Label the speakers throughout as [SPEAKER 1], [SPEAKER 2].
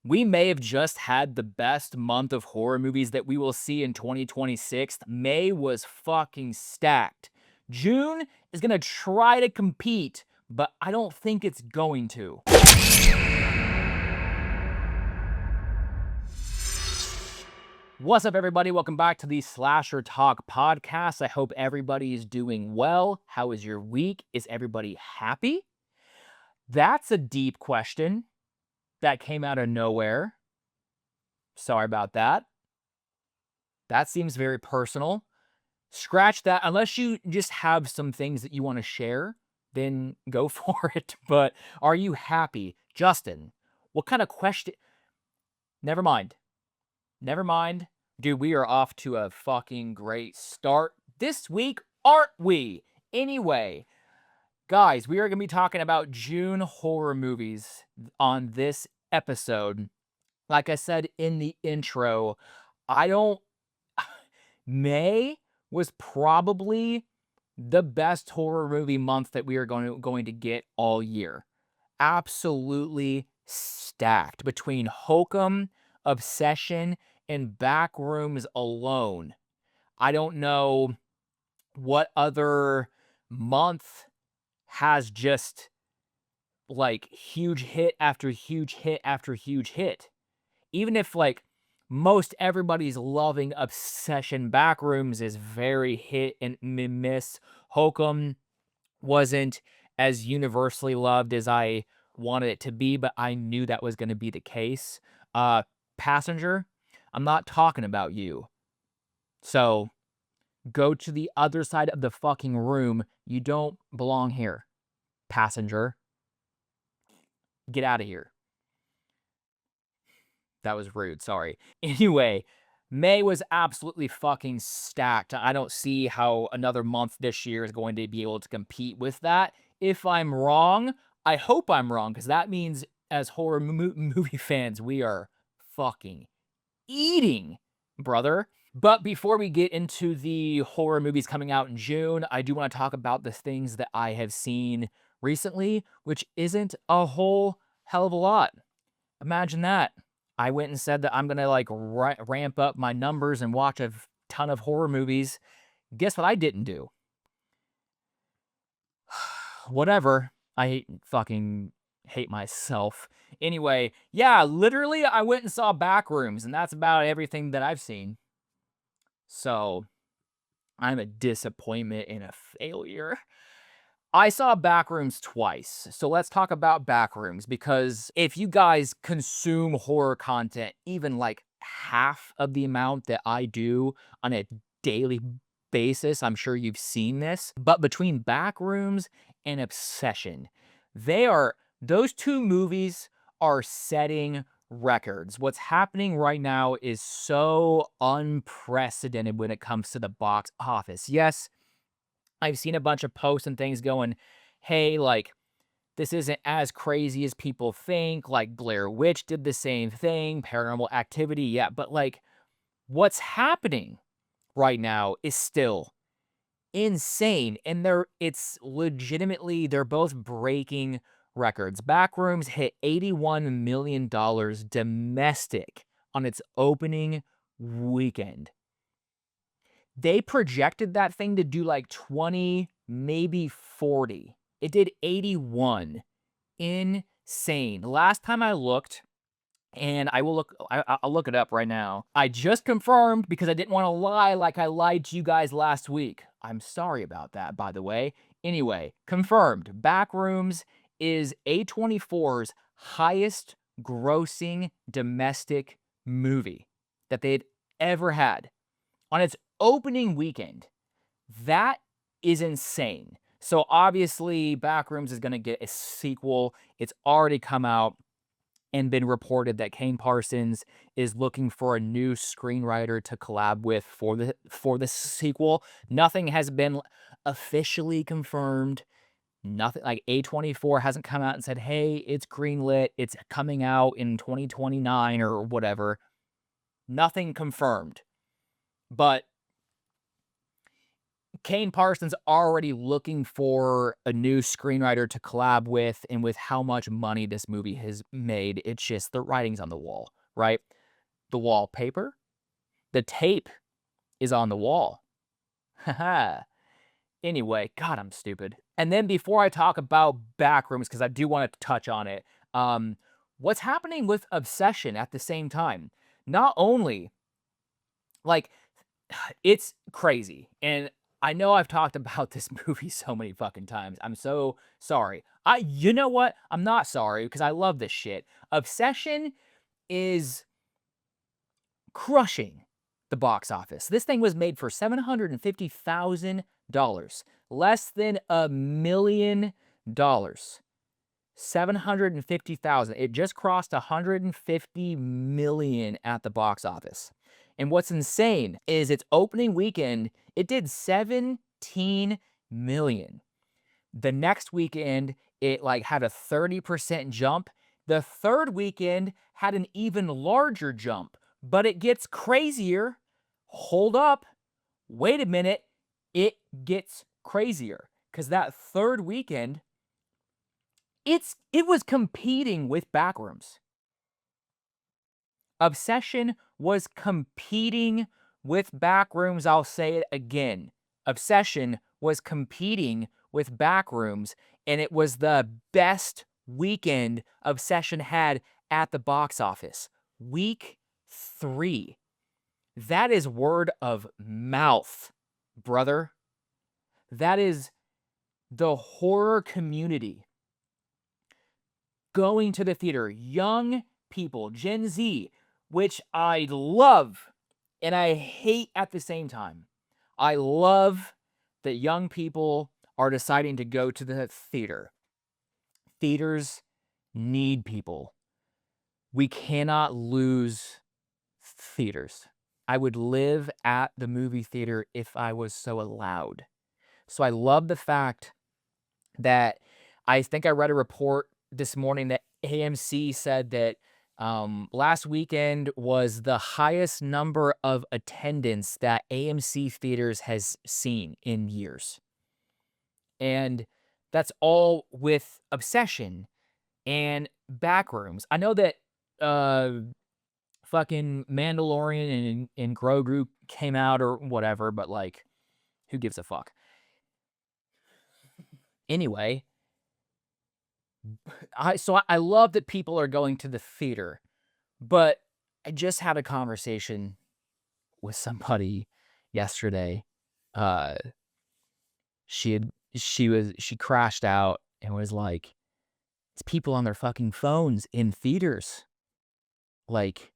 [SPEAKER 1] We may have just had the best month of horror movies that we will see in 2026. May was fucking stacked. June is gonna try to compete, but I don't think it's going to. What's up, everybody? Welcome back to the Slasher Talk podcast. I hope everybody is doing well. How is your week? Is everybody happy? That's a deep question that came out of nowhere. Sorry about that. That seems very personal. Scratch that. Unless you just have some things that you want to share, then go for it. But are you happy? Justin, what kind of question? Never mind. Never mind. Dude, we are off to a fucking great start this week, aren't we? Anyway, guys, we are going to be talking about June horror movies on this episode. Like I said in the intro, I don't. May was probably the best horror movie month that we are going to get all year. Absolutely stacked between Hokum, Obsession, and Backrooms alone. I don't know what other month has just like huge hit after huge hit after huge hit. Even if like most everybody's loving Obsession, Backrooms is very hit and miss. Hokum wasn't as universally loved as I wanted it to be, but I knew that was going to be the case. Passenger, I'm not talking about you. So go to the other side of the fucking room. You don't belong here. Passenger, get out of here. That was rude, sorry. Anyway, May was absolutely fucking stacked. I don't see how another month this year is going to be able to compete with that. If I'm wrong, I hope I'm wrong, because that means as horror movie fans, we are fucking eating, brother. But before we get into the horror movies coming out in June, I do want to talk about the things that I have seen recently, which isn't a whole hell of a lot. Imagine that. I went and said that I'm going to like ramp up my numbers and watch a ton of horror movies. Guess what I didn't do? Whatever. I fucking hate myself. Anyway, yeah, literally I went and saw Backrooms, and that's about everything that I've seen. So, I'm a disappointment and a failure. I saw Backrooms twice, so let's talk about Backrooms, because if you guys consume horror content even like half of the amount that I do on a daily basis, I'm sure you've seen this, but between Backrooms and Obsession, those two movies are setting records. What's happening right now is so unprecedented when it comes to the box office. Yes, I've seen a bunch of posts and things going, hey, like, this isn't as crazy as people think. Like, Blair Witch did the same thing, Paranormal Activity, yeah. But, like, what's happening right now is still insane. And it's legitimately, they're both breaking records. Backrooms hit $81 million domestic on its opening weekend. They projected that thing to do like 20, maybe 40. It did 81. Insane. Last time I looked, and I'll look it up right now. I just confirmed because I didn't want to lie like I lied to you guys last week. I'm sorry about that, by the way. Anyway, confirmed. Backrooms is A24's highest grossing domestic movie that they'd ever had on its opening weekend. That is insane. So obviously Backrooms is going to get a sequel. It's already come out and been reported that Kane Parsons is looking for a new screenwriter to collab with for the sequel. Nothing has been officially confirmed. Nothing, like A24 hasn't come out and said, "Hey, it's greenlit. It's coming out in 2029 or whatever." Nothing confirmed. But Kane Parsons already looking for a new screenwriter to collab with, and with how much money this movie has made, it's just the writing's on the wall, right? The wallpaper, the tape is on the wall. Haha. Anyway, God, I'm stupid. And then before I talk about Backrooms, because I do want to touch on it, what's happening with Obsession at the same time? Not only, like, it's crazy, and I know I've talked about this movie so many fucking times. I'm so sorry. You know what? I'm not sorry, because I love this shit. Obsession is crushing the box office. This thing was made for $750,000, less than $1 million. 750,000. It just crossed 150 million at the box office. And what's insane is its opening weekend, it did 17 million. The next weekend, it like had a 30% jump. The third weekend had an even larger jump, but it gets crazier. Hold up. Wait a minute. It gets crazier because that third weekend, it was competing with Backrooms. Obsession was competing with Backrooms. I'll say it again. Obsession was competing with Backrooms, and it was the best weekend Obsession had at the box office. Week 3. That is word of mouth, brother. That is the horror community going to the theater. Young people, Gen Z, which I love and I hate at the same time. I love that young people are deciding to go to the theater. Theaters need people. We cannot lose theaters. I would live at the movie theater if I was so allowed. So I love the fact that I think I read a report this morning that AMC said that last weekend was the highest number of attendance that AMC theaters has seen in years. And that's all with Obsession and Backrooms. I know that fucking Mandalorian and Grogu came out or whatever, but like, who gives a fuck? Anyway, I love that people are going to the theater, but I just had a conversation with somebody yesterday. She crashed out and was like, it's people on their fucking phones in theaters, like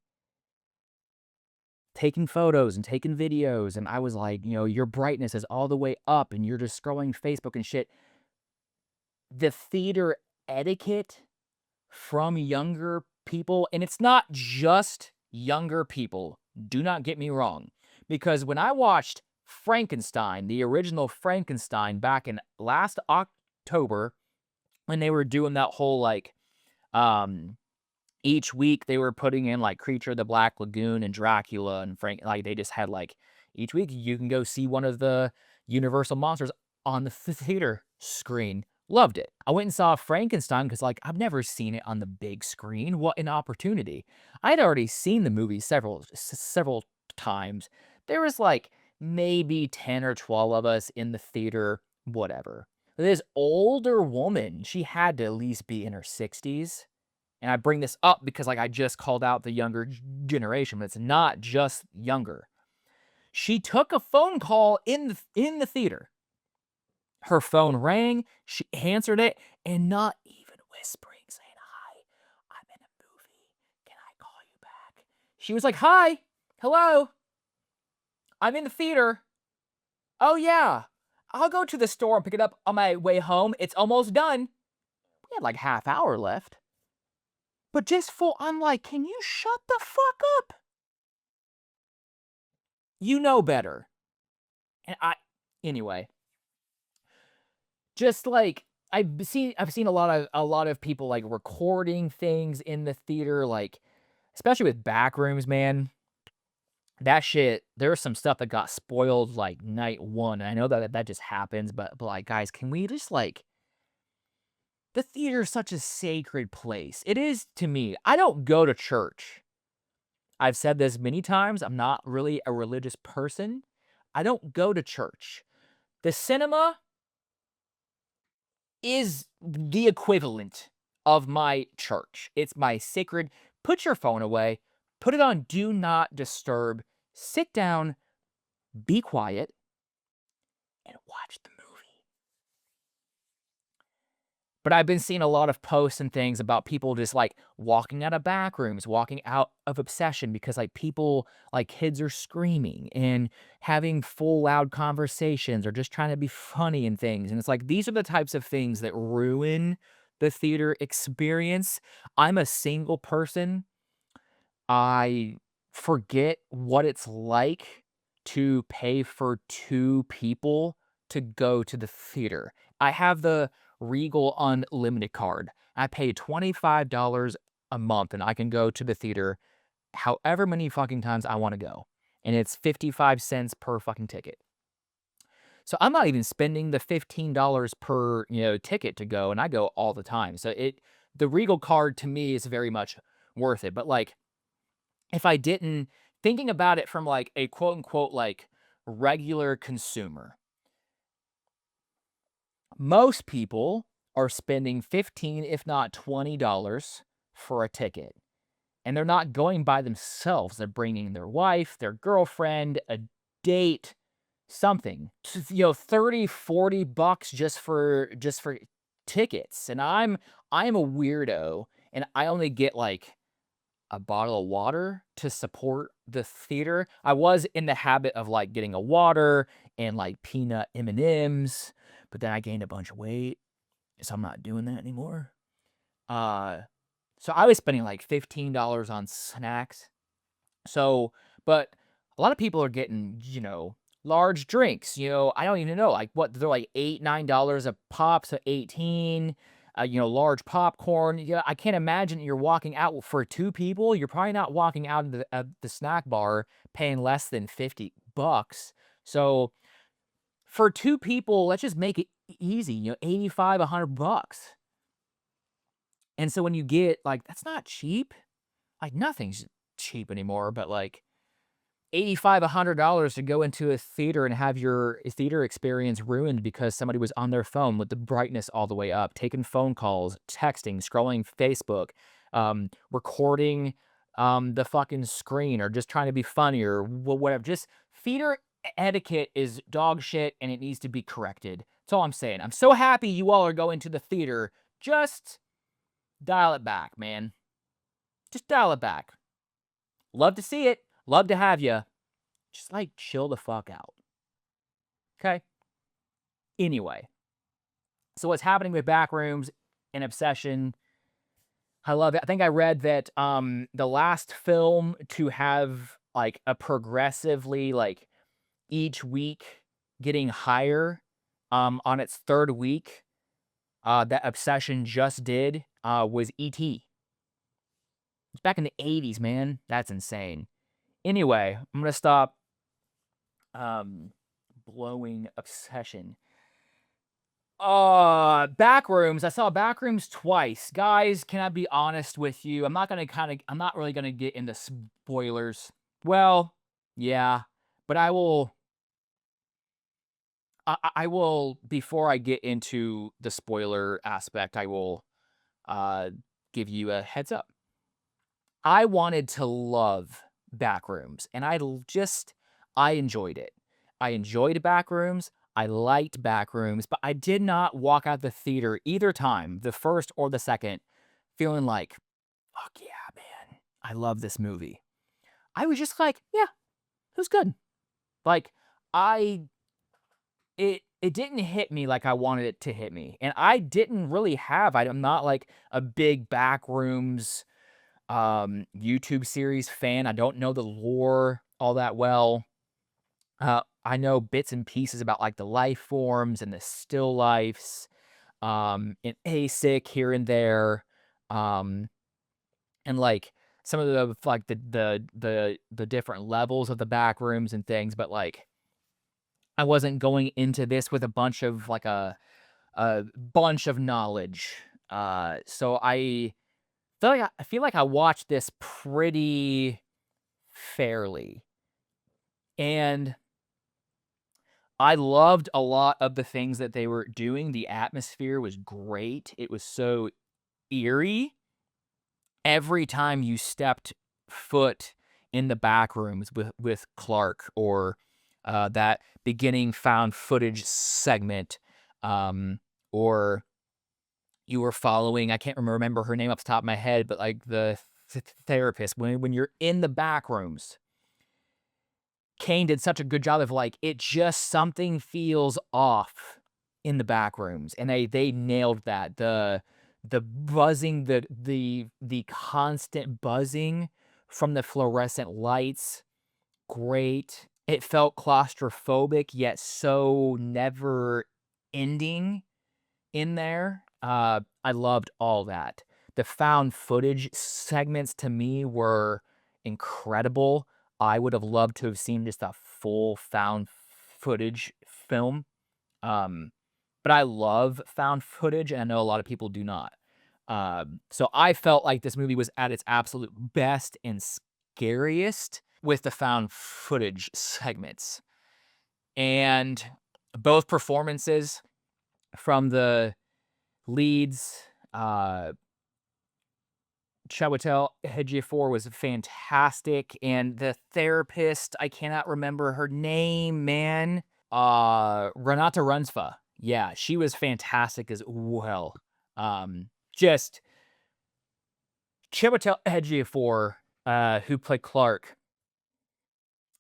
[SPEAKER 1] taking photos and taking videos. And I was like, your brightness is all the way up and you're just scrolling Facebook and shit. The theater etiquette from younger people, and it's not just younger people, do not get me wrong, because when I watched Frankenstein, the original Frankenstein, back in last October, when they were doing that whole like each week they were putting in like Creature of the Black Lagoon and Dracula and like they just had like each week you can go see one of the Universal monsters on the theater screen. Loved it. I went and saw Frankenstein because, like, I've never seen it on the big screen. What an opportunity. I'd already seen the movie several times. There was, like, maybe 10 or 12 of us in the theater, whatever. This older woman, she had to at least be in her 60s. And I bring this up because, like, I just called out the younger generation, but it's not just younger. She took a phone call in the theater. Her phone rang, she answered it, and not even whispering, saying, "Hi, I'm in a movie. Can I call you back?" She was like, "Hi, hello, I'm in the theater. Oh, yeah, I'll go to the store and pick it up on my way home. It's almost done." We had like half hour left. But just I'm like, can you shut the fuck up? You know better. And anyway. Just like I've seen a lot of people like recording things in the theater, like especially with Backrooms, man. that shit, there's some stuff that got spoiled, like, night 1, and I know that just happens, but, like, guys, can we just, like, the theater is such a sacred place. It is to me. I don't go to church. I've said this many times, I'm not really a religious person. I don't go to church. The cinema is the equivalent of my church. It's my sacred put your phone away, put it on do not disturb, sit down, be quiet, and watch the movie. But I've been seeing a lot of posts and things about people just, like, walking out of back rooms, walking out of Obsession because, like, people like, kids are screaming and having full loud conversations or just trying to be funny and things, and it's like, these are the types of things that ruin the theater experience. I'm a single person. I forget what it's like to pay for 2 people to go to the theater. I have the Regal Unlimited card. I pay $25 a month, and I can go to the theater however many fucking times I wanna go, and it's 55 cents per fucking ticket. So I'm not even spending the $15 per, ticket to go, and I go all the time. So the Regal card to me is very much worth it, but, like, if I didn't thinking about it from, like, a quote unquote, like, regular consumer, most people are spending 15, if not $20 for a ticket, and they're not going by themselves. They're bringing their wife, their girlfriend, a date, something. 30, $40 just for tickets, and I am a weirdo, and I only get, like, a bottle of water to support the theater. I was in the habit of, like, getting a water and, like, peanut M&Ms, but then I gained a bunch of weight, so I'm not doing that anymore. Uh, so I was spending, like, $15 on snacks. So but a lot of people are getting, large drinks, I don't even know, like, what they're like $8, $9 a pop, so 18, large popcorn. Yeah, I can't imagine you're walking out for 2 people, you're probably not walking out of the snack bar paying less than 50 bucks. So, for 2 people, let's just make it easy, 85, 100 bucks. And so when you get like, that's not cheap. Like, nothing's cheap anymore, but, like, 85, $100 to go into a theater and have your theater experience ruined because somebody was on their phone with the brightness all the way up, taking phone calls, texting, scrolling Facebook, recording, the fucking screen, or just trying to be funny or whatever. Just theater etiquette is dog shit, and it needs to be corrected. That's all I'm saying. I'm so happy you all are going to the theater. Just dial it back, man. Just dial it back. Love to see it. Love to have you. Just, like, chill the fuck out. Okay? Anyway, so what's happening with Backrooms and Obsession, I love it. I think I read that, the last film to have, like, a progressively, like, each week getting higher, on its 3rd week, that Obsession just did, was E.T. It's back in the '80s, man. That's insane. Anyway, I'm gonna stop, um, blowing Obsession. Backrooms. I saw Backrooms twice. Guys, can I be honest with you? I'm not really gonna get into spoilers. Well, yeah, but I will, before I get into the spoiler aspect, I will, uh, give you a heads up. I wanted to love Backrooms, and I enjoyed it. I enjoyed Backrooms, I liked Backrooms, but I did not walk out the theater either time, the first or the second, feeling like, "Fuck yeah, man. I love this movie." I was just like, "Yeah, it was good." Like, I it didn't hit me like I wanted it to hit me, and I didn't really I'm not, like, a big Backrooms YouTube series fan. I don't know the lore all that well. I know bits and pieces about, like, the life forms and the still lifes, and ASIC here and there, um, and, like, some of the like the different levels of the back rooms and things, but like I wasn't going into this with a bunch of like a bunch of knowledge. So I feel like I watched this pretty fairly, and I loved a lot of the things that they were doing. The atmosphere was great. It was so eerie. Every time you stepped foot in the back rooms with Clark, or that beginning found footage segment, or you were following, I can't remember her name off the top of my head, but like the therapist, when you're in the back rooms, Kane did such a good job of like, it just something feels off in the back rooms, and they nailed that. The buzzing, the constant buzzing from the fluorescent lights, great. It felt claustrophobic, yet so never ending in there. I loved all that. The found footage segments to me were incredible. I would have loved to have seen just a full found footage film. Um, but I love found footage, and I know a lot of people do not. So I felt like this movie was at its absolute best and scariest with the found footage segments. And both performances from the leads, Chiwetel Ejiofor was fantastic, and the therapist, I cannot remember her name, man. Renata Runsfa. Yeah, she was fantastic as well. Just Chiwetel Ejiofor, who played Clark.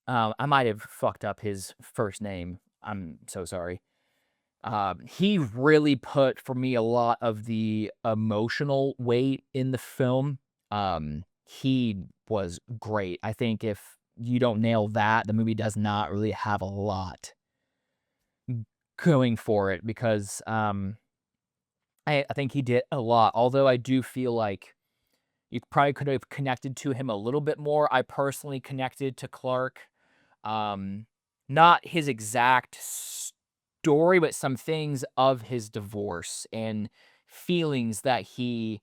[SPEAKER 1] I might have fucked up his first name. I'm so sorry. He really put for me a lot of the emotional weight in the film. He was great. I think if you don't nail that, the movie does not really have a lot going for it, because I think he did a lot. Although I do feel like you probably could have connected to him a little bit more. I personally connected to Clark. Not his exact story, but some things of his divorce and feelings that he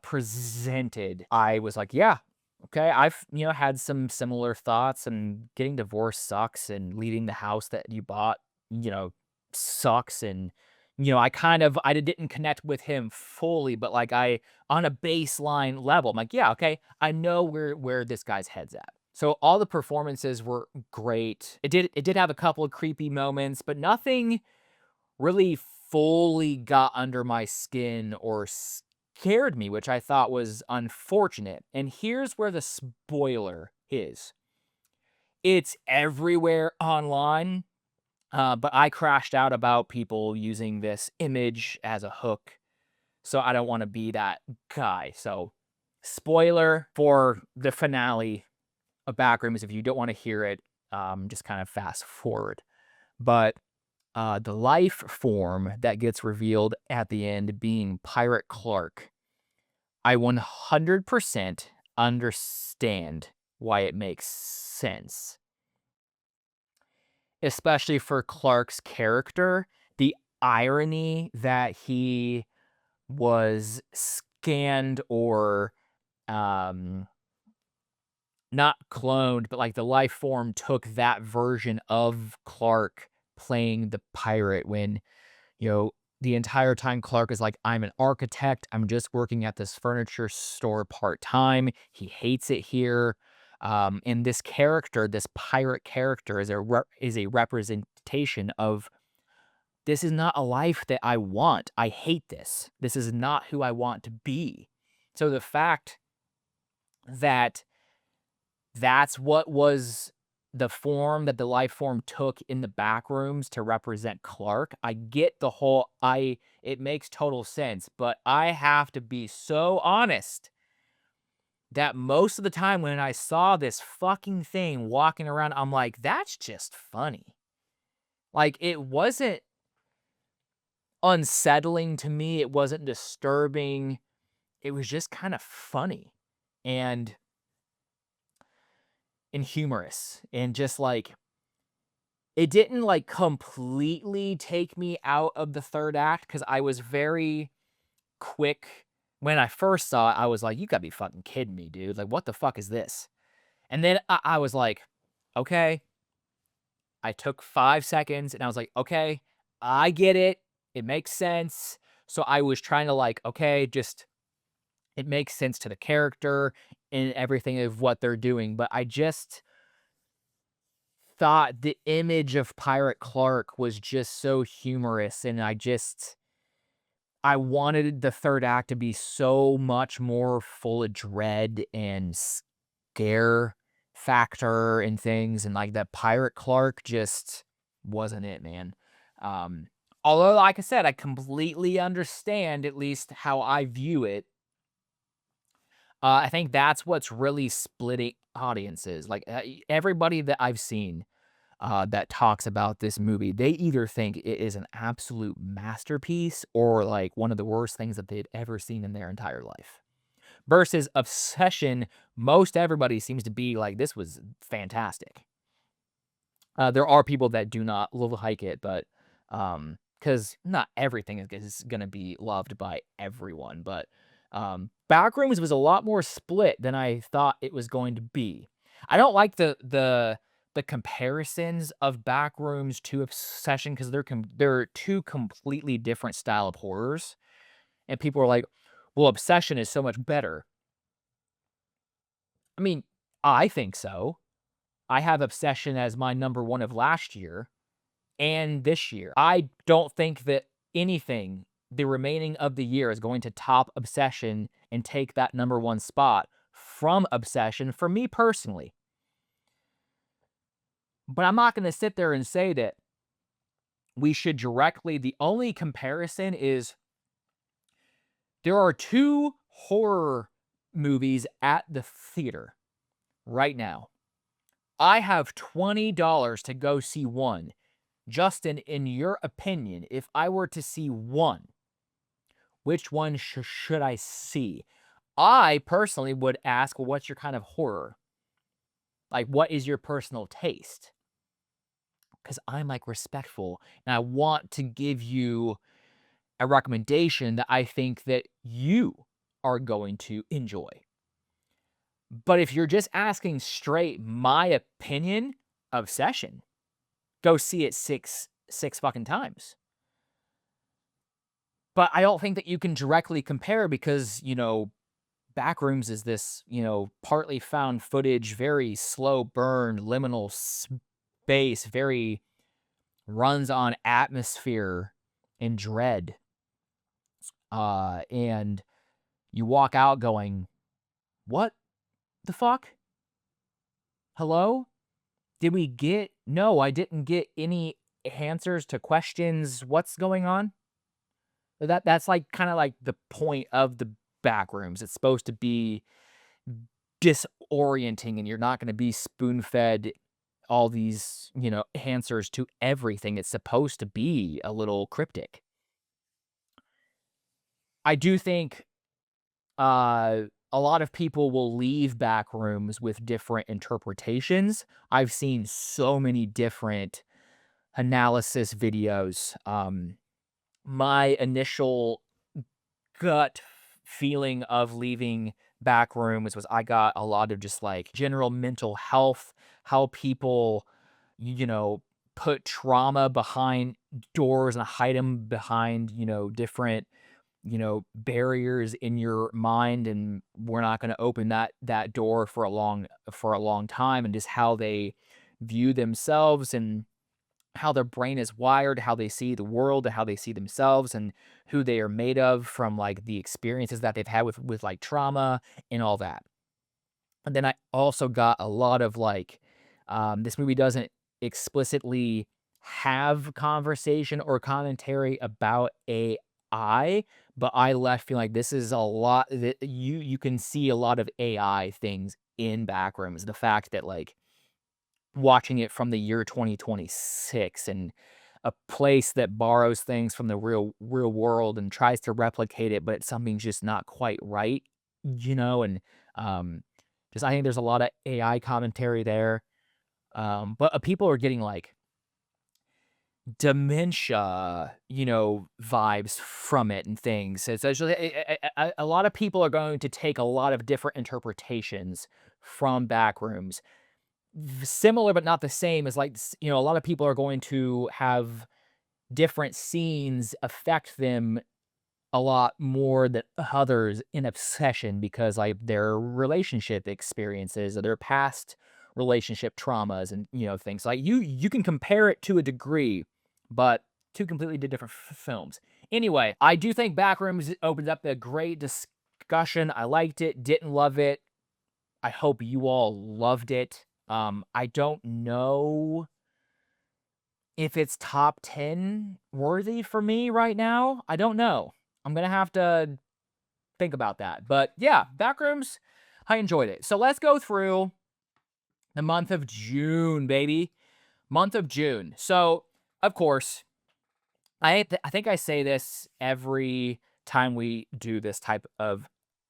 [SPEAKER 1] presented. I was like, yeah, okay. I've, had some similar thoughts, and getting divorced sucks, and leaving the house that you bought, sucks. And, I didn't connect with him fully, but like on a baseline level, I'm like, yeah, okay. I know where this guy's head's at. So all the performances were great. It did have a couple of creepy moments, but nothing really fully got under my skin or scared me, which I thought was unfortunate. And here's where the spoiler is. It's everywhere online, but I crashed out about people using this image as a hook, so I don't want to be that guy. So, spoiler for the finale of Backrooms. If you don't want to hear it, just kind of fast forward. But the life form that gets revealed at the end being Pirate Clark, I 100% understand why it makes sense. Especially for Clark's character, the irony that he was scanned, or not cloned, but like the life form took that version of Clark playing the pirate, when, the entire time Clark is like, I'm an architect. I'm just working at this furniture store part-time. He hates it here. And this character, this pirate character, is a representation of, this is not a life that I want. I hate this. This is not who I want to be. So the fact that that's what was the form that the life form took in the back rooms to represent Clark, I get the whole, it makes total sense, but I have to be so honest that most of the time when I saw this fucking thing walking around, I'm like, that's just funny. Like, it wasn't unsettling to me. It wasn't disturbing. It was just kind of funny. and humorous, and just like it didn't like completely take me out of the third act because I was very quick when I first saw it. I was like, "You gotta be fucking kidding me, dude! Like, what the fuck is this?" And then I was like, "Okay." I took 5 seconds and I was like, "Okay, I get it. It makes sense." So I was trying to like, okay, just it makes sense to the character and everything of what they're doing. But I just thought the image of Pirate Clark was just so humorous, and I wanted the third act to be so much more full of dread and scare factor and things, and like that Pirate Clark just wasn't it, man. Um, Although, like I said, I completely understand at least how I view it. I think that's what's really splitting audiences. Like everybody that I've seen that talks about this movie, they either think it is an absolute masterpiece or like one of the worst things that they'd ever seen in their entire life. Versus Obsession, most everybody seems to be like, this was fantastic. There are people that do not like it, but because not everything is going to be loved by everyone. But Backrooms was a lot more split than I thought it was going to be. I don't like the comparisons of Backrooms to Obsession because they're two completely different style of horrors, and people are like, "Well, Obsession is so much better." I mean, I think so. I have Obsession as my number one of last year and this year. I don't think that anything the remaining of the year is going to top Obsession and take that number one spot from Obsession for me personally. But I'm not going to sit there and say that we should directly. The only comparison is there are two horror movies at the theater right now. I have $20 to go see one. Justin, in your opinion, if I were to see one, which one should I see? I personally would ask, well, what's your kind of horror? Like, what is your personal taste? Because I'm like respectful and I want to give you a recommendation that I think that you are going to enjoy. But if you're just asking straight my opinion, Obsession, go see it six fucking times. But I don't think that you can directly compare because, Backrooms is this, partly found footage, very slow burn, liminal space, very runs on atmosphere and dread. And you walk out going, what the fuck? Hello? Did we get? No, I didn't get any answers to questions. What's going on? That's like kind of like the point of the Backrooms. It's supposed to be disorienting, and you're not going to be spoon-fed all these, answers to everything. It's supposed to be a little cryptic. I do think a lot of people will leave Backrooms with different interpretations. I've seen so many different analysis videos. My initial gut feeling of leaving Backrooms was I got a lot of just like general mental health, how people, you know, put trauma behind doors and hide them behind, different, barriers in your mind, and we're not going to open that door for a long time, and just how they view themselves and how their brain is wired, how they see the world, and how they see themselves, and who they are made of from like the experiences that they've had with like trauma and all that. And then I also got a lot of like, this movie doesn't explicitly have conversation or commentary about AI, but I left feeling like this is a lot that you can see a lot of AI things in Backrooms. The fact that like watching it from the year 2026 and a place that borrows things from the real world and tries to replicate it, but something's just not quite right, and Just I think there's a lot of AI commentary there. But people are getting like dementia, vibes from it and things. It's actually a lot of people are going to take a lot of different interpretations from Backrooms. Similar but not the same is like, a lot of people are going to have different scenes affect them a lot more than others in obsession because like their relationship experiences or their past relationship traumas and things like you can compare it to a degree, but two completely different films. Anyway, I do think Backrooms opened up a great discussion. I liked it, didn't love it. I hope you all loved it. I don't know if it's top 10 worthy for me right now. I don't know. I'm gonna have to think about that. But yeah, Backrooms, I enjoyed it. So let's go through the month of June, baby. Month of June. So, of course, I think I say this every time we do this type of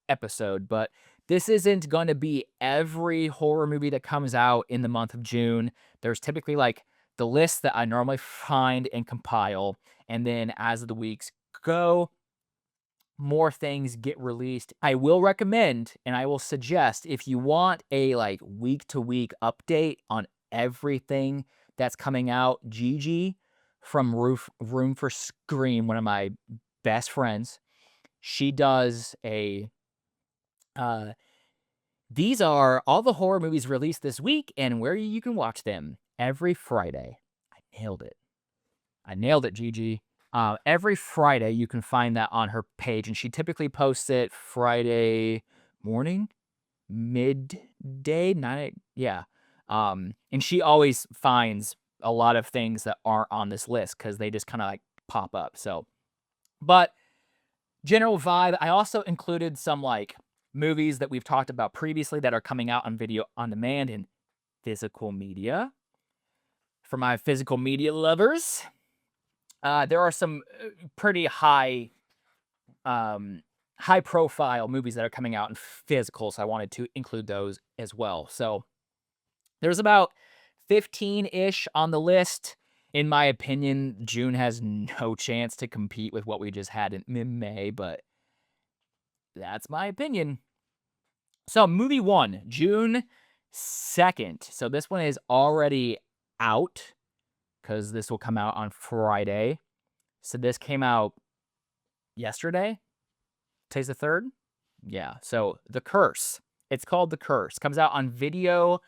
[SPEAKER 1] episode, but this isn't going to be every horror movie that comes out in the month of June. There's typically like the list that I normally find and compile, and then as the weeks go, more things get released. I will recommend and I will suggest if you want a like week to week update on everything that's coming out, Gigi from Room for Scream, one of my best friends, she does a these are all the horror movies released this week and where you can watch them every Friday. I nailed it. I nailed it, Gigi. Every Friday, you can find that on her page, and she typically posts it Friday morning, midday, night. Yeah. And she always finds a lot of things that aren't on this list because they just kind of like pop up. So, but general vibe, I also included some like movies that we've talked about previously that are coming out on video on demand and physical media. For my physical media lovers, there are some pretty high profile movies that are coming out in physical, so I wanted to include those as well. So there's about 15-ish on the list. In my opinion, June has no chance to compete with what we just had in May, but that's my opinion. So movie 1, June 2nd. So this one is already out because this will come out on Friday. So this came out yesterday. Today's the 3rd? Yeah. So The Curse. It's called The Curse. Comes out on video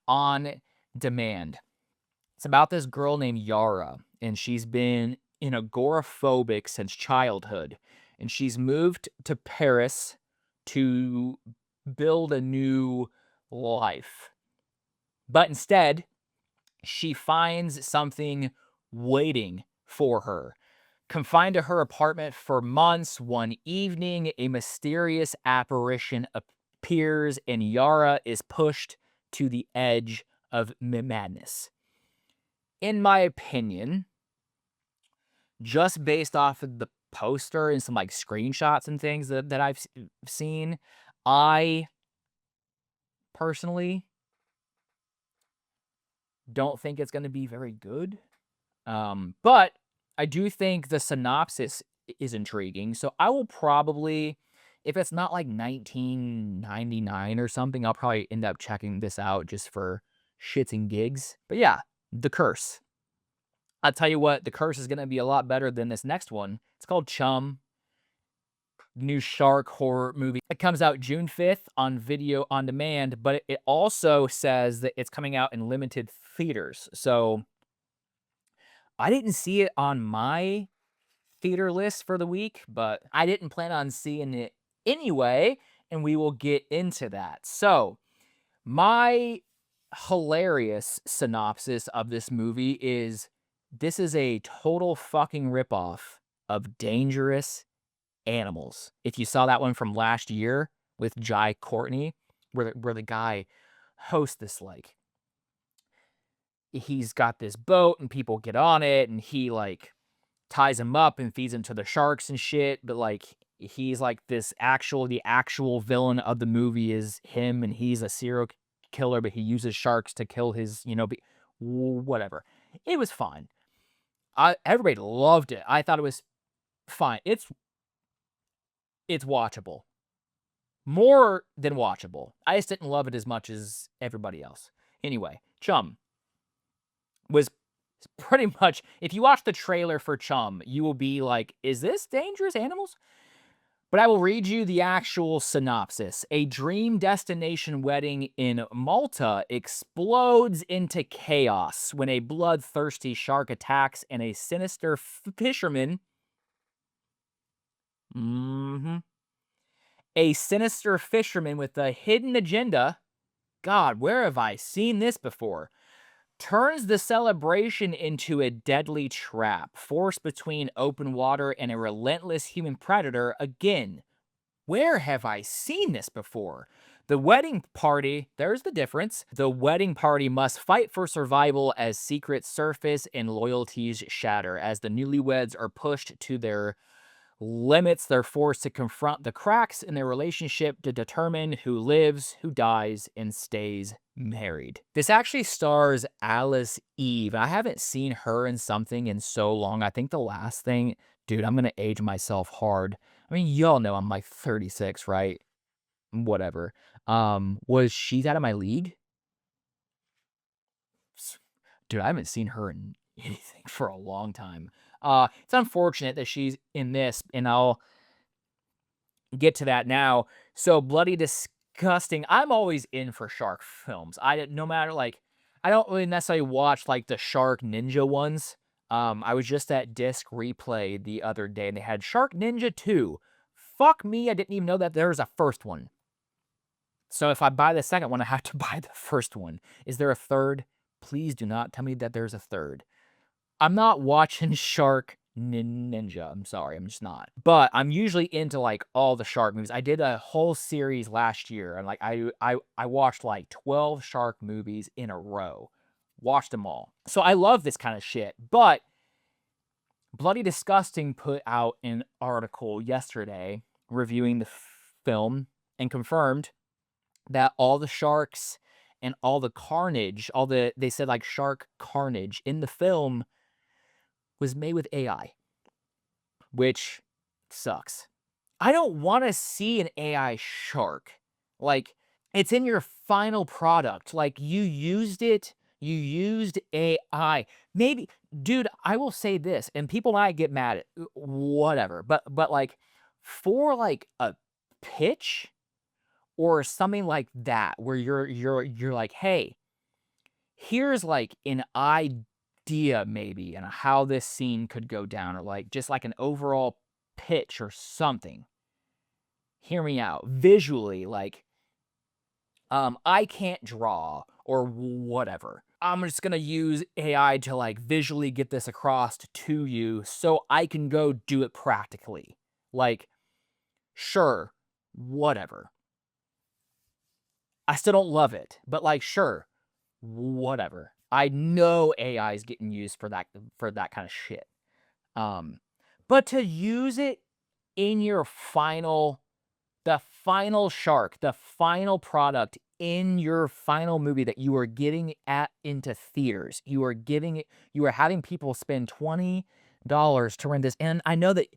[SPEAKER 1] on demand. It's about this girl named Yara, and she's been in agoraphobic since childhood. And she's moved to Paris to build a new life. But instead, she finds something waiting for her. Confined to her apartment for months, one evening, a mysterious apparition appears and Yara is pushed to the edge of madness. In my opinion, just based off of the poster and some like screenshots and things that I've seen, I personally don't think it's going to be very good. But I do think the synopsis is intriguing. So I will probably, if it's not like 1999 or something, I'll probably end up checking this out just for shits and gigs. But yeah, The Curse. I'll tell you what, The Curse is going to be a lot better than this next one. It's called Chum. New shark horror movie. It comes out June 5th on video on demand, but it also says that it's coming out in limited theaters. So I didn't see it on my theater list for the week, but I didn't plan on seeing it anyway, and we will get into that. So, my hilarious synopsis of this movie is this is a total fucking ripoff of Dangerous Animals. If you saw that one from last year with Jai Courtney, where the guy hosts this like he's got this boat and people get on it and he like ties him up and feeds him to the sharks and shit, but like he's like the actual villain of the movie is him, and he's a serial killer, but he uses sharks to kill his, whatever. It was fine. Everybody loved it. I thought it was fine. It's watchable. More than watchable. I just didn't love it as much as everybody else. Anyway, Chum was pretty much, if you watch the trailer for Chum, you will be like, is this Dangerous Animals? But I will read you the actual synopsis. A dream destination wedding in Malta explodes into chaos when a bloodthirsty shark attacks and a sinister fisherman. A sinister fisherman with a hidden agenda. God, where have I seen this before? Turns the celebration into a deadly trap, forced between open water and a relentless human predator. Again, where have I seen this before? The wedding party, there's the difference. The wedding party must fight for survival as secrets surface and loyalties shatter. As the newlyweds are pushed to their limits, they're forced to confront the cracks in their relationship to determine who lives, who dies, and stays married. This actually stars Alice Eve. I haven't seen her in something in so long. I think the last thing, dude, I'm gonna age myself hard. I mean, y'all know I'm like 36, right? Whatever. Was She's Out of My League? Dude, I haven't seen her in anything for a long time. It's unfortunate that she's in this, and I'll get to that now. So bloody disgusting. I'm always in for shark films. No matter, like, I don't really necessarily watch like the Shark Ninja ones. I was just at Disc Replay the other day, and they had Shark Ninja 2. Fuck me, I didn't even know that there was a first one. So if I buy the second one, I have to buy the first one. Is there a third? Please do not tell me that there's a third. I'm not watching Shark Ninja. I'm sorry, I'm just not. But I'm usually into like all the shark movies. I did a whole series last year, and like I watched like 12 shark movies in a row. Watched them all. So I love this kind of shit. But Bloody Disgusting put out an article yesterday reviewing the film and confirmed that all the sharks and all the carnage, they said like shark carnage in the film was made with AI, which sucks. I don't want to see an AI shark. Like, it's in your final product. Like, you used AI. Maybe, dude, I will say this, and people might get mad at whatever, but like, for like a pitch or something like that, where you're like, hey, here's like an idea maybe and how this scene could go down, or like just like an overall pitch or something. Hear me out. Visually, like, I can't draw or whatever. I'm just gonna use AI to like visually get this across to you so I can go do it practically. Like, sure, whatever. I still don't love it, but like, sure, whatever. I know AI is getting used for that kind of shit. But to use it in your the final shark, the final product in your final movie that you are getting into theaters, you are having people spend $20 to rent this. And I know that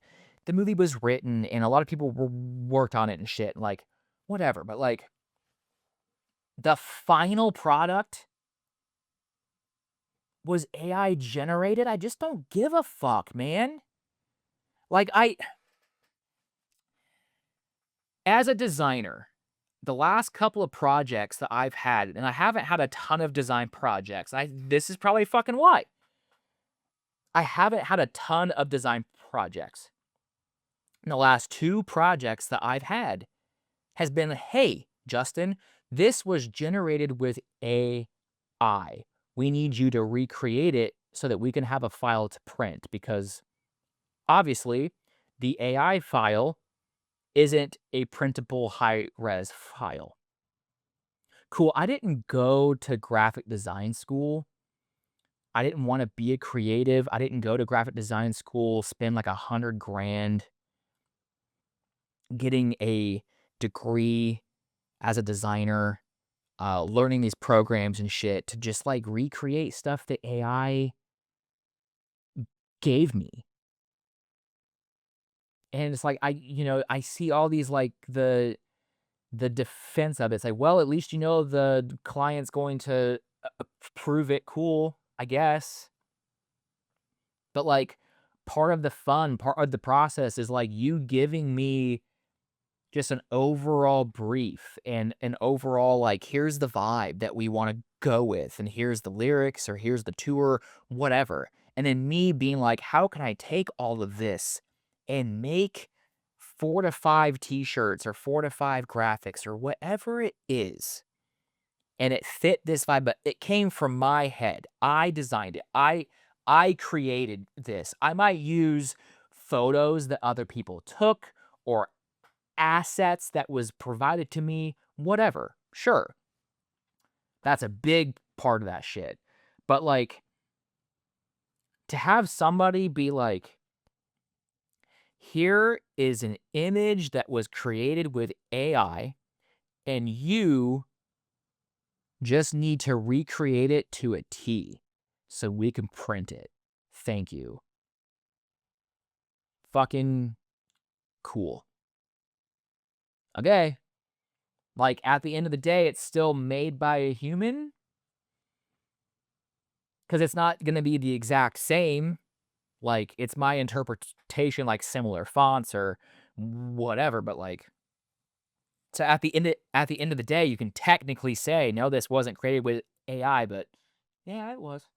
[SPEAKER 1] the movie was written and a lot of people worked on it and shit, like, whatever, but like, the final product was AI generated. I just don't give a fuck, man. Like, as a designer, the last couple of projects that I've had, and I haven't had a ton of design projects. This is probably fucking why. I haven't had a ton of design projects. And the last 2 projects that I've had has been, hey, Justin, this was generated with AI. We need you to recreate it so that we can have a file to print, because obviously the AI file isn't a printable high-res file. Cool, I didn't go to graphic design school. I didn't want to be a creative. I didn't go to graphic design school, spend like $100 grand getting a degree as a designer, learning these programs and shit to just, like, recreate stuff that AI gave me. And it's like, I see all these, like, the defense of it. It's like, well, at least the client's going to prove it cool, I guess. But, like, part of the fun, part of the process is, like, you giving me just an overall brief and an overall, like, here's the vibe that we wanna go with, and here's the lyrics, or here's the tour, whatever. And then me being like, "How can I take all of this and make 4 to 5 T-shirts or 4 to 5 graphics or whatever it is, and it fit this vibe," but it came from my head. I designed it. I created this. I might use photos that other people took or assets that was provided to me, whatever. Sure. That's a big part of that shit. But, like, to have somebody be like, "Here is an image that was created with AI, and you just need to recreate it to a T so we can print it. Thank you." Fucking cool. Okay. Like, at the end of the day, it's still made by a human, because it's not gonna be the exact same. Like, it's my interpretation, like, similar fonts or whatever, but, like, so at the end of the day, you can technically say, "No, this wasn't created with AI," but yeah, it was.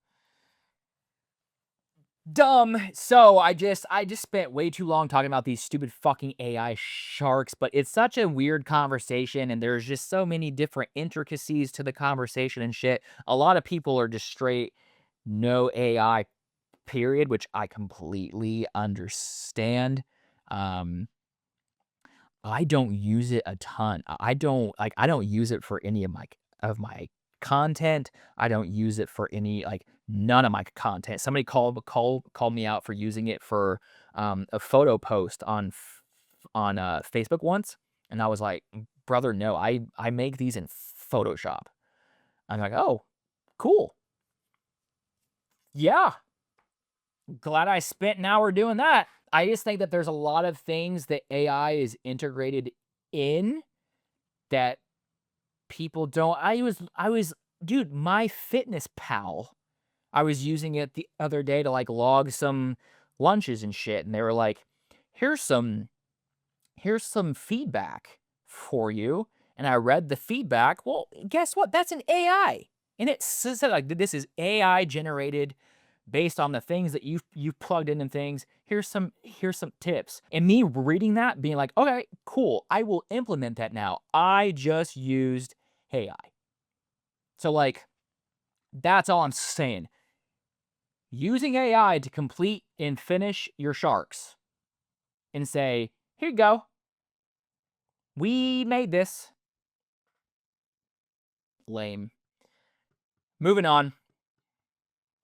[SPEAKER 1] Dumb. So I just spent way too long talking about these stupid fucking AI sharks, but it's such a weird conversation, and there's just so many different intricacies to the conversation and shit. A lot of people are just straight no AI, period, which I completely understand. Um, I don't use it a ton. I don't use it for any of my content. I don't use it for any, like, none of my content. Somebody called me out for using it for a photo post on Facebook once, and I was like, "Brother, no, I make these in Photoshop." I'm like, "Oh, cool. Yeah, glad I spent an hour doing that." I just think that there's a lot of things that AI is integrated in that people don't. I was dude, my fitness pal, I was using it the other day to, like, log some lunches and shit, and they were like, "Here's some here's some feedback for you." And I read the feedback. Well, guess what? That's an AI. And it says that, like, this is AI generated based on the things that you've plugged in and things. Here's some tips. And me reading that, being like, okay, cool. I will implement that now. I just used AI. So, like, that's all I'm saying. Using AI to complete and finish your sharks and say, here you go. We made this. Lame. Moving on.